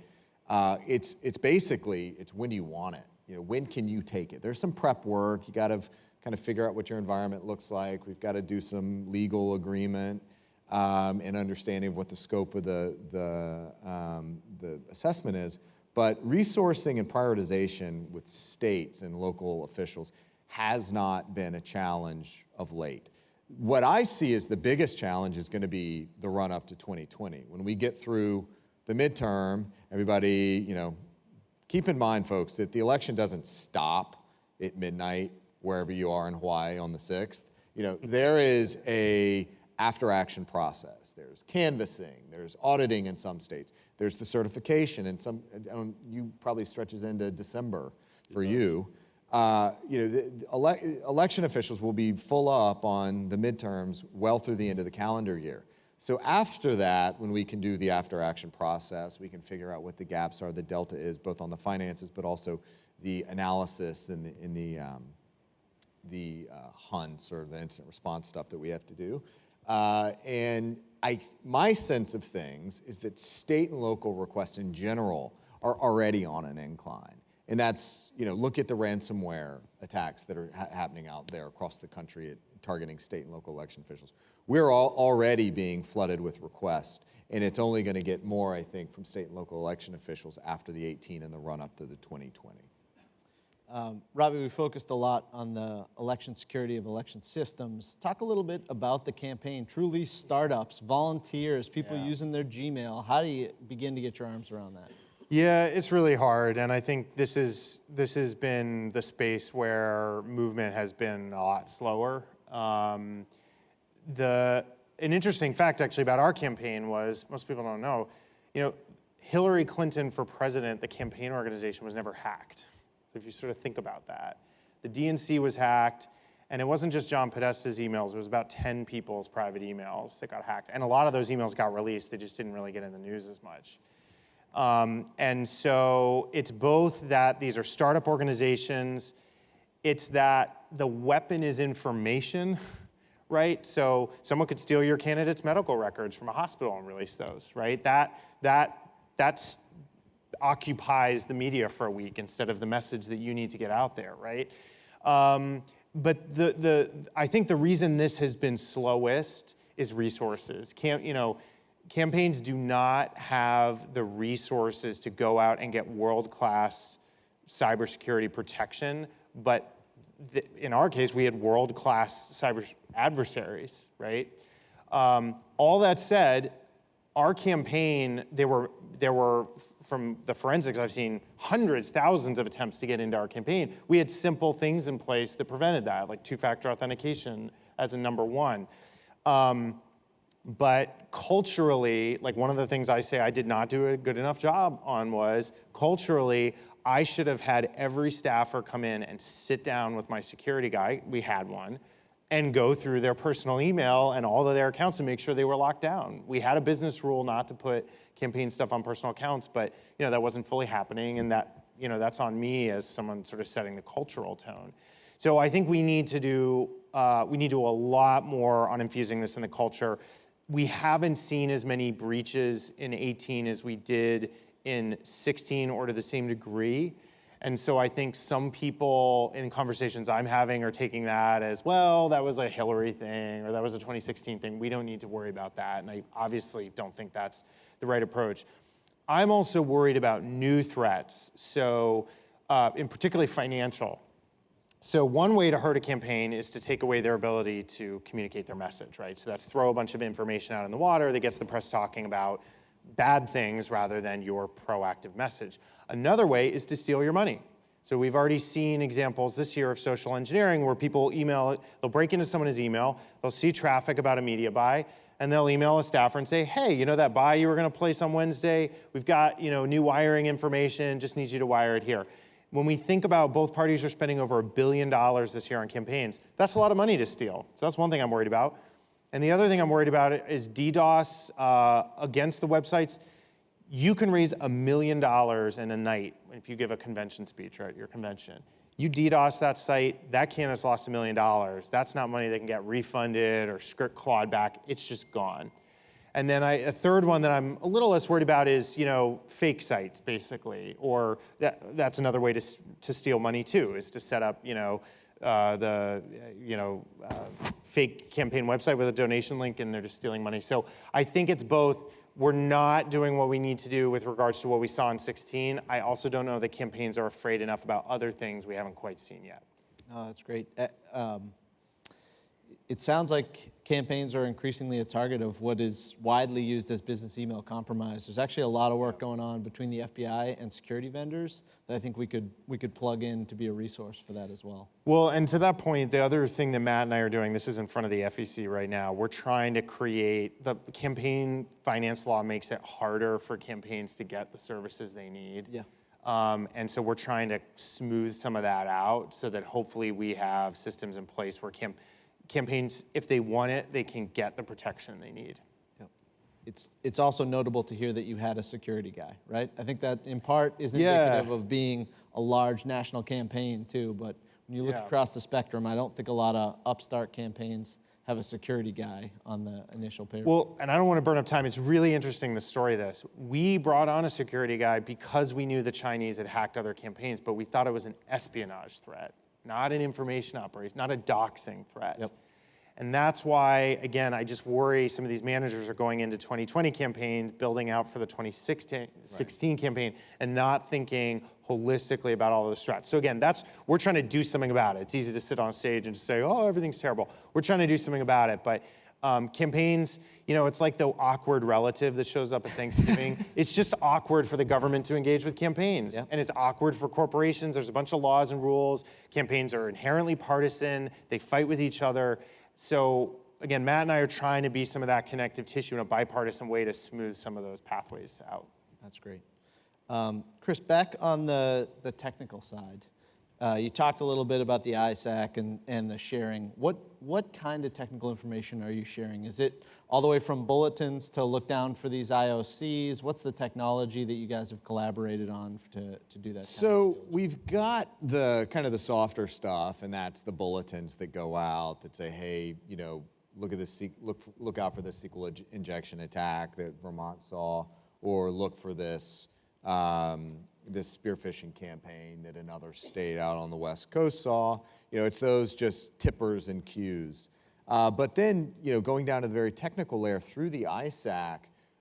it's basically when do you want it? When can you take it? There's some prep work. You got to kind of figure out what your environment looks like. We've got to do some legal agreement and understanding of what the scope of the assessment is. But resourcing and prioritization with states and local officials has not been a challenge of late. What I see as the biggest challenge is going to be the run up to 2020. When we get through the midterm, everybody, keep in mind, folks, that the election doesn't stop at midnight wherever you are in Hawaii on the 6th. There is a after-action process. There's canvassing, there's auditing in some states, there's the certification, and you probably stretches into December for you. The election officials will be full up on the midterms well through the end of the calendar year. So after that, when we can do the after-action process, we can figure out what the gaps are, the delta is, both on the finances, but also the analysis and the HUNs, or the incident response stuff that we have to do. My sense of things is that state and local requests in general are already on an incline. And that's, look at the ransomware attacks that are happening out there across the country targeting state and local election officials. We're already being flooded with requests, and it's only going to get more, I think, from state and local election officials after the 18 and the run-up to the 2020. Robby, we focused a lot on the election security of election systems. Talk a little bit about the campaign, truly startups, volunteers, people using their Gmail. How do you begin to get your arms around that? Yeah, it's really hard, and I think this has been the space where movement has been a lot slower. An interesting fact, actually, about our campaign was, most people don't know, Hillary Clinton for president, the campaign organization was never hacked. So if you sort of think about that, the DNC was hacked, and it wasn't just John Podesta's emails. It was about 10 people's private emails that got hacked, and a lot of those emails got released. They just didn't really get in the news as much. And so it's both that these are startup organizations, it's that the weapon is information, right? So someone could steal your candidate's medical records from a hospital and release those, right? That occupies the media for a week instead of the message that you need to get out there, right? But I think the reason this has been slowest is resources. Campaigns do not have the resources to go out and get world-class cybersecurity protection, but in our case, we had world-class cyber adversaries, right? All that said, our campaign, there were, from the forensics I've seen, hundreds, thousands of attempts to get into our campaign. We had simple things in place that prevented that, like two-factor authentication as a number one. But culturally, like one of the things I say I did not do a good enough job on was culturally, I should have had every staffer come in and sit down with my security guy, we had one, and go through their personal email and all of their accounts and make sure they were locked down. We had a business rule not to put campaign stuff on personal accounts, but that wasn't fully happening, and that's on me as someone sort of setting the cultural tone. So I think we need to do a lot more on infusing this in the culture. We haven't seen as many breaches in 18 as we did in 16 or to the same degree. And so I think some people in conversations I'm having are taking that as, well, that was a Hillary thing or that was a 2016 thing. We don't need to worry about that. And I obviously don't think that's the right approach. I'm also worried about new threats, so in particularly financial. So one way to hurt a campaign is to take away their ability to communicate their message, right? So that's throw a bunch of information out in the water that gets the press talking about bad things rather than your proactive message. Another way is to steal your money. So we've already seen examples this year of social engineering where people they'll break into someone's email, they'll see traffic about a media buy, and they'll email a staffer and say, hey, that buy you were gonna place on Wednesday, we've got new wiring information, just need you to wire it here. When we think about both parties are spending over $1 billion this year on campaigns, that's a lot of money to steal. So that's one thing I'm worried about. And the other thing I'm worried about is DDoS against the websites. You can raise $1 million in a night if you give a convention speech, right, your convention. You DDoS that site, that candidate's lost $1 million. That's not money they can get refunded or script clawed back. It's just gone. And then a third one that I'm a little less worried about is, fake sites, basically. Or that's another way to steal money, too, is to set up, fake campaign website with a donation link, and they're just stealing money. So I think it's both. We're not doing what we need to do with regards to what we saw in 16. I also don't know that campaigns are afraid enough about other things we haven't quite seen yet. No, that's great. It sounds like campaigns are increasingly a target of what is widely used as business email compromise. There's actually a lot of work going on between the FBI and security vendors that I think we could plug in to be a resource for that as well. Well, and to that point, the other thing that Matt and I are doing, this is in front of the FEC right now, we're trying to create, the campaign finance law makes it harder for campaigns to get the services they need. Yeah. And so we're trying to smooth some of that out so that hopefully we have systems in place where campaigns, if they want it, they can get the protection they need. Yep. It's also notable to hear that you had a security guy, right? I think that in part is indicative of being a large national campaign too, but when you look across the spectrum, I don't think a lot of upstart campaigns have a security guy on the initial payroll. Well, and I don't want to burn up time. It's really interesting, the story of this. We brought on a security guy because we knew the Chinese had hacked other campaigns, but we thought it was an espionage threat. Not an information operation, not a doxing threat. Yep. And that's why, again, I just worry some of these managers are going into 2020 campaigns, building out for the 2016 campaign, and not thinking holistically about all those threats. So again, we're trying to do something about it. It's easy to sit on stage and just say, oh, everything's terrible. We're trying to do something about it, but campaigns, it's like the awkward relative that shows up at Thanksgiving. It's just awkward for the government to engage with campaigns. Yeah. And it's awkward for corporations. There's a bunch of laws and rules. Campaigns are inherently partisan. They fight with each other. So again, Matt and I are trying to be some of that connective tissue in a bipartisan way to smooth some of those pathways out. That's great. Chris, back on the technical side, you talked a little bit about the ISAC and the sharing. What kind of technical information are you sharing? Is it all the way from bulletins to look down for these IOCs? What's the technology that you guys have collaborated on to do that? So we've got the kind of the softer stuff, and that's the bulletins that go out that say, hey, look at this, look out for this SQL injection attack that Vermont saw, or look for this this spear phishing campaign that another state out on the West Coast saw. It's those just tippers and cues. But then, going down to the very technical layer through the ISAC,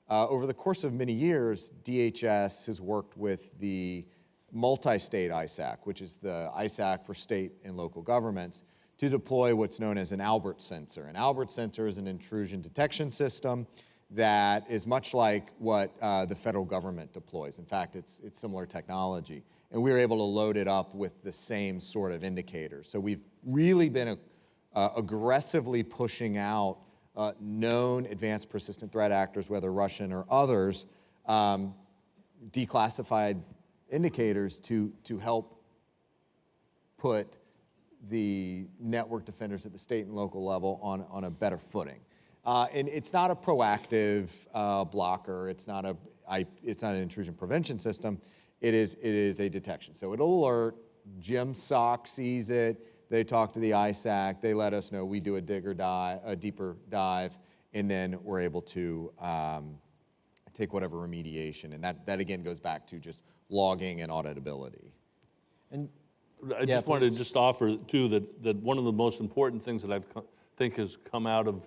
over the course of many years, DHS has worked with the multi-state ISAC, which is the ISAC for state and local governments, to deploy what's known as an Albert sensor. An Albert sensor is an intrusion detection system that is much like what the federal government deploys. In fact, it's similar technology. And we were able to load it up with the same sort of indicators. So we've really been aggressively pushing out known advanced persistent threat actors, whether Russian or others, declassified indicators to help put the network defenders at the state and local level on a better footing. And it's not a proactive blocker. It's not an intrusion prevention system. It is a detection. So it'll alert. Jim SOC sees it. They talk to the ISAC. They let us know. We do a deeper dive, and then we're able to take whatever remediation. And that again goes back to just logging and auditability. And I just wanted to just offer too that one of the most important things that I think has come out of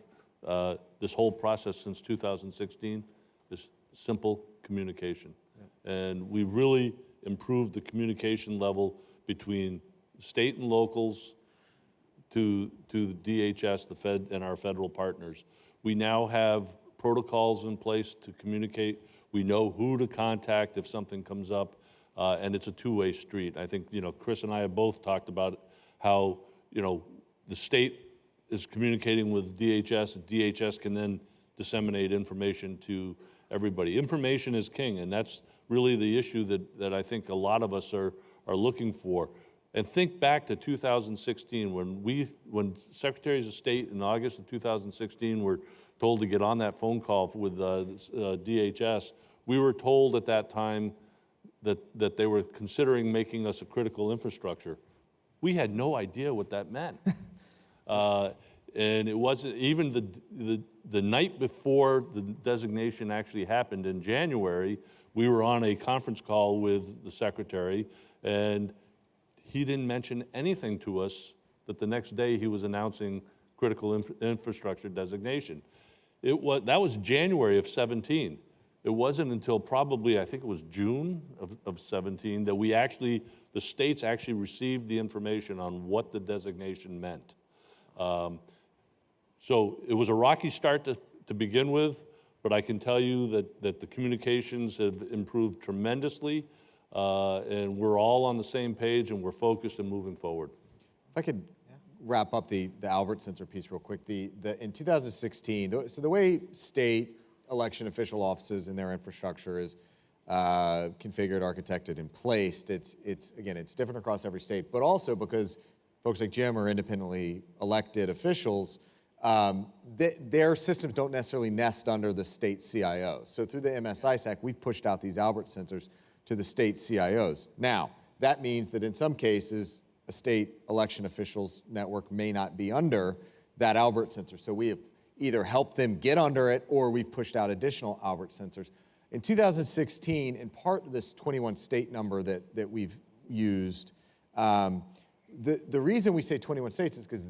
this whole process since 2016 is simple communication. Yeah. And we really improved the communication level between state and locals to the DHS, the Fed, and our federal partners. We now have protocols in place to communicate. We know who to contact if something comes up, and it's a two-way street. I think, Chris and I have both talked about how, the state is communicating with DHS, and DHS can then disseminate information to everybody. Information is king, and that's really the issue that I think a lot of us are looking for. And think back to 2016 when Secretaries of State in August of 2016 were told to get on that phone call with DHS. We were told at that time that they were considering making us a critical infrastructure. We had no idea what that meant. And it wasn't even the night before the designation actually happened in January, we were on a conference call with the Secretary, and he didn't mention anything to us that the next day he was announcing critical infrastructure designation. That was January of 17. It wasn't until probably, I think it was June of 17, that the states actually received the information on what the designation meant. So it was a rocky start to begin with, but I can tell you that the communications have improved tremendously, and we're all on the same page, and we're focused and moving forward. If I could wrap up the Albert sensor piece real quick. In 2016, so the way state election official offices and their infrastructure is configured, architected, and placed, it's different across every state, but also because folks like Jim are independently elected officials, their systems don't necessarily nest under the state CIOs. So through the MSISAC, we've pushed out these Albert sensors to the state CIOs. Now, that means that in some cases, a state election officials network may not be under that Albert sensor. So we have either helped them get under it or we've pushed out additional Albert sensors. In 2016, in part of this 21 state number that we've used, the reason we say 21 states is because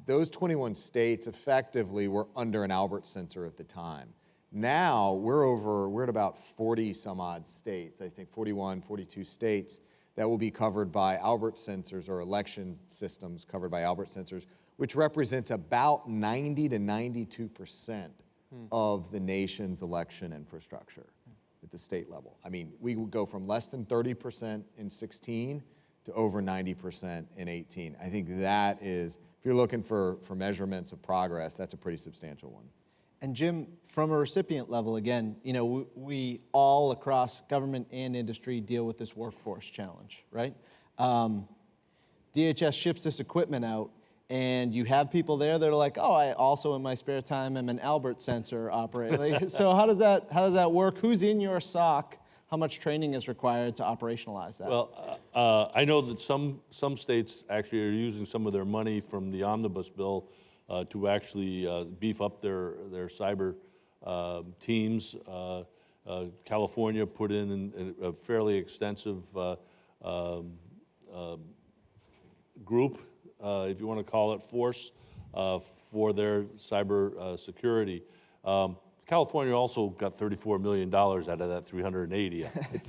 those 21 states effectively were under an Albert sensor at the time. Now we're at about 40 some odd states, I think 41, 42 states that will be covered by Albert sensors or election systems covered by Albert sensors, which represents about 90 to 92% of the nation's election infrastructure at the state level. I mean, we would go from less than 30% in 16 to over 90% in 18. I think that is, if you're looking for measurements of progress, that's a pretty substantial one. And Jim, from a recipient level, again, we all across government and industry deal with this workforce challenge, right? DHS ships this equipment out, and you have people there that are like, oh, I also in my spare time am an Albert sensor operator. So how does that work? Who's in your SOC? How much training is required to operationalize that? Well, I know that some states actually are using some of their money from the omnibus bill to actually beef up their cyber teams. California put in a fairly extensive group, if you want to call it, force for their cyber security. California also got $34 million out of that 380.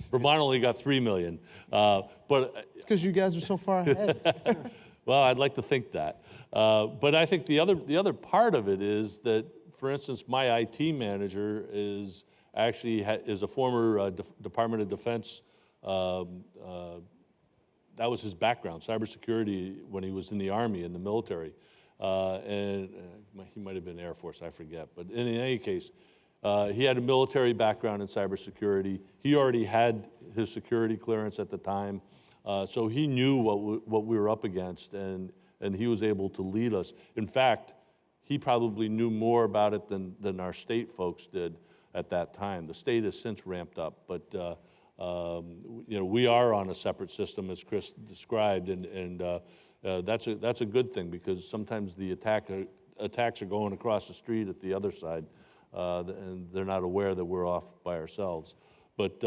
Vermont only got $3 million. But it's because you guys are so far ahead. Well, I'd like to think that. But I think the other part of it is that, for instance, my IT manager is actually is a former Department of Defense. That was his background, cybersecurity, when he was in the Army, in the military. and he might have been Air Force, I forget. But in any case, he had a military background in cybersecurity. He already had his security clearance at the time, so he knew what we were up against, and he was able to lead us. In fact, he probably knew more about it than our state folks did at that time. The state has since ramped up, but we are on a separate system, as Chris described, and that's a good thing, because sometimes the attacks are going across the street at the other side, and they're not aware that we're off by ourselves. But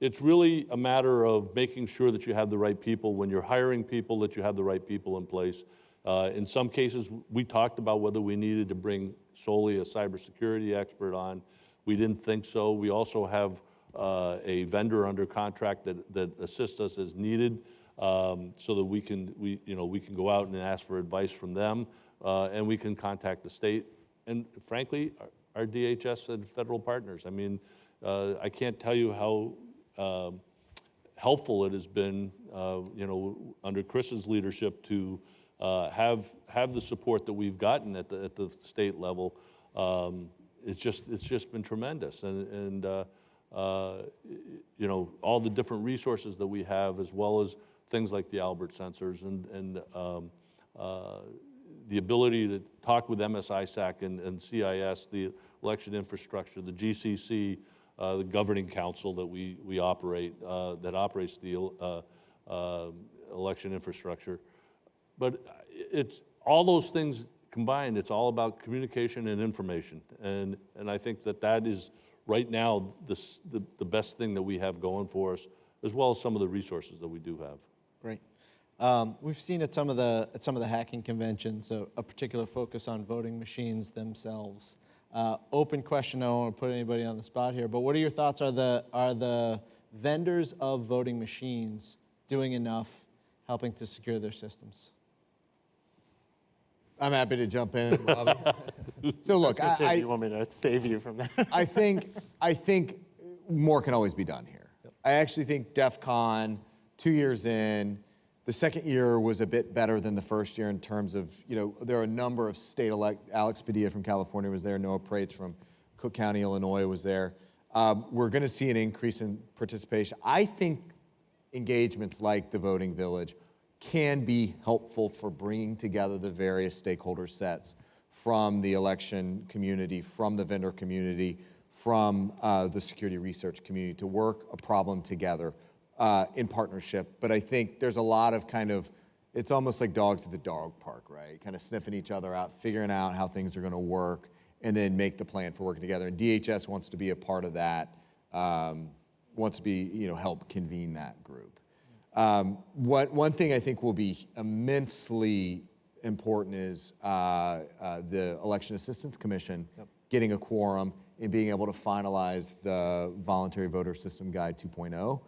it's really a matter of making sure that you have the right people. When you're hiring people, that you have the right people in place. In some cases, we talked about whether we needed to bring solely a cybersecurity expert on. We didn't think so. We also have a vendor under contract that assists us as needed, so that we can go out and ask for advice from them, and we can contact the state and, frankly, our DHS and federal partners. I mean, I can't tell you how helpful it has been, under Chris's leadership to have the support that we've gotten at the state level. It's just been tremendous, and all the different resources that we have, as well as things like the Albert sensors and the ability to talk with MSISAC and CIS, the election infrastructure, the GCC, the governing council that we operate, that operates the election infrastructure. But it's all those things combined. It's all about communication and information, and I think that is right now the best thing that we have going for us, as well as some of the resources that we do have. Great. We've seen at some of the hacking conventions a particular focus on voting machines themselves. Open question. I don't want to put anybody on the spot here, but what are your thoughts? Are the vendors of voting machines doing enough helping to secure their systems? I'm happy to jump in, Robby. So look, you want me to save you from that? I think more can always be done here. Yep. I actually think DEF CON, 2 years in, the second year was a bit better than the first year in terms of, there are a number of state Alex Padilla from California was there, Noah Prates from Cook County, Illinois was there. We're going to see an increase in participation. I think engagements like the Voting Village can be helpful for bringing together the various stakeholder sets from the election community, from the vendor community, from the security research community to work a problem together in partnership. But I think there's a lot of it's almost like dogs at the dog park, right? Kind of sniffing each other out, figuring out how things are going to work, and then make the plan for working together. And DHS wants to be a part of that, wants to be, help convene that group. One thing I think will be immensely important is the Election Assistance Commission getting a quorum and being able to finalize the Voluntary Voter System Guide 2.0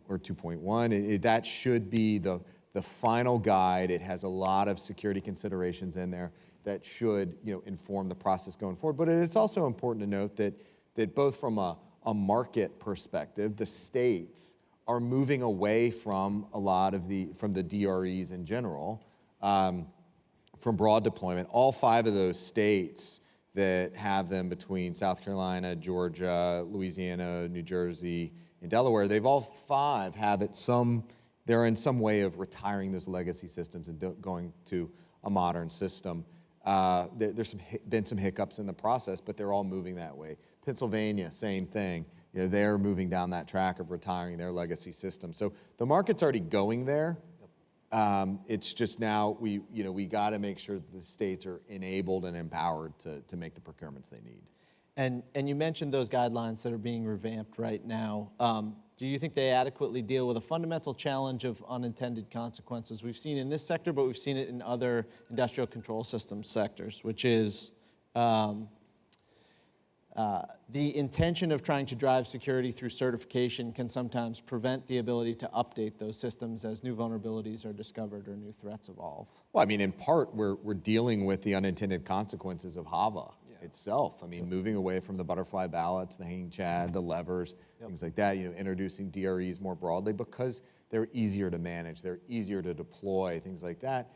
or 2.1. That should be the final guide. It has a lot of security considerations in there that should inform the process going forward. But it's also important to note that both from a market perspective, the states are moving away from a lot of from the DREs in general, from broad deployment. All 5 of those states that have them between South Carolina, Georgia, Louisiana, New Jersey, and Delaware, they've all 5 have they're in some way of retiring those legacy systems and going to a modern system. There's been some hiccups in the process, but they're all moving that way. Pennsylvania, same thing. They're moving down that track of retiring their legacy system. So the market's already going there. It's just now we got to make sure that the states are enabled and empowered to make the procurements they need. And you mentioned those guidelines that are being revamped right now. Do you think they adequately deal with a fundamental challenge of unintended consequences we've seen in this sector, but we've seen it in other industrial control systems sectors, which is the intention of trying to drive security through certification can sometimes prevent the ability to update those systems as new vulnerabilities are discovered or new threats evolve? Well, I mean, in part, we're dealing with the unintended consequences of HAVA itself. I mean, moving away from the butterfly ballots, the hanging chad, the levers, things like that, introducing DREs more broadly, because they're easier to manage, they're easier to deploy, things like that.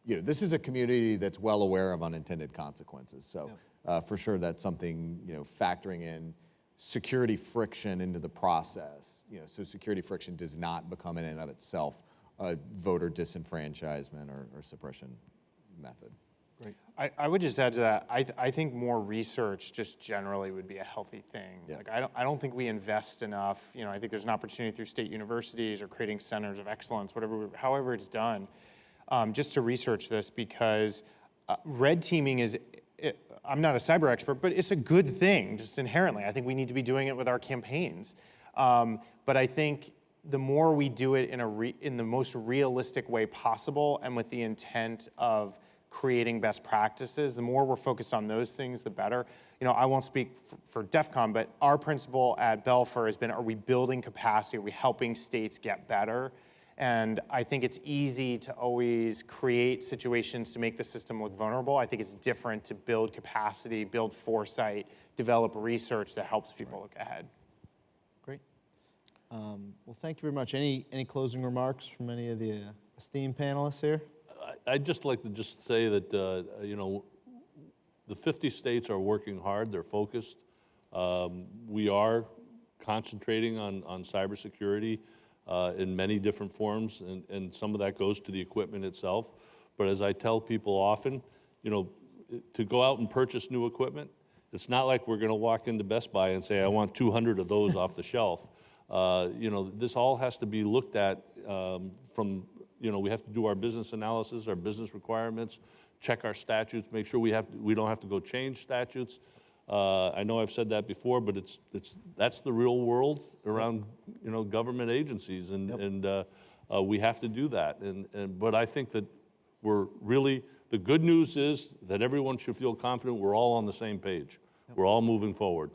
This is a community that's well aware of unintended consequences. So for sure, that's something, factoring in security friction into the process. So security friction does not become in and of itself a voter disenfranchisement or suppression method. Great. I would just add to that, I think more research just generally would be a healthy thing. Yeah. Like I don't think we invest enough. I think there's an opportunity through state universities or creating centers of excellence, however it's done, just to research this, because red teaming is, I'm not a cyber expert, but it's a good thing just inherently. I think we need to be doing it with our campaigns. But I think the more we do it in the most realistic way possible and with the intent of creating best practices, the more we're focused on those things, the better. I won't speak for DEF CON, but our principle at Belfer has been, are we building capacity? Are we helping states get better? And I think it's easy to always create situations to make the system look vulnerable. I think it's different to build capacity, build foresight, develop research that helps people look ahead. Great. Well, thank you very much. Any closing remarks from any of the esteemed panelists here? I'd just like to just say that, the 50 states are working hard, they're focused. We are concentrating on cybersecurity in many different forms, and some of that goes to the equipment itself. But as I tell people often, to go out and purchase new equipment, it's not like we're gonna walk into Best Buy and say, I want 200 of those off the shelf. This all has to be looked at from, we have to do our business analysis, our business requirements, check our statutes, make sure we don't have to go change statutes. I know I've said that before, but that's the real world around government agencies, and we have to do that. But I think that the good news is that everyone should feel confident we're all on the same page. We're all moving forward.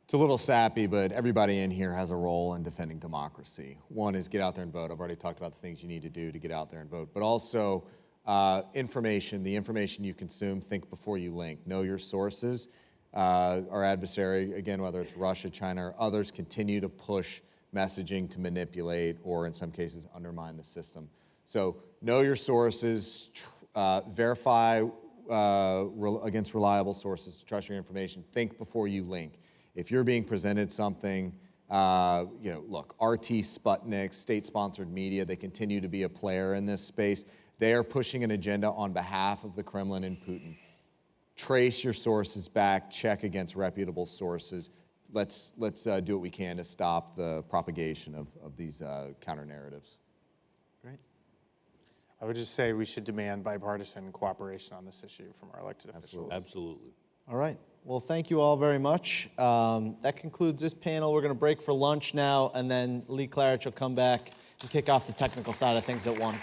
It's a little sappy, but everybody in here has a role in defending democracy. One is get out there and vote. I've already talked about the things you need to do to get out there and vote, but also the information you consume, think before you link. Know your sources. Our adversary, again, whether it's Russia, China, or others, continue to push messaging to manipulate or in some cases undermine the system. So know your sources, verify against reliable sources to trust your information, think before you link. If you're being presented something, look, RT, Sputnik, state-sponsored media, they continue to be a player in this space. They are pushing an agenda on behalf of the Kremlin and Putin. Trace your sources back, check against reputable sources. Let's do what we can to stop the propagation of these counter-narratives. Great. I would just say we should demand bipartisan cooperation on this issue from our elected officials. Absolutely. All right. Well, thank you all very much. That concludes this panel. We're going to break for lunch now, and then Lee Klarich will come back and kick off the technical side of things at 1.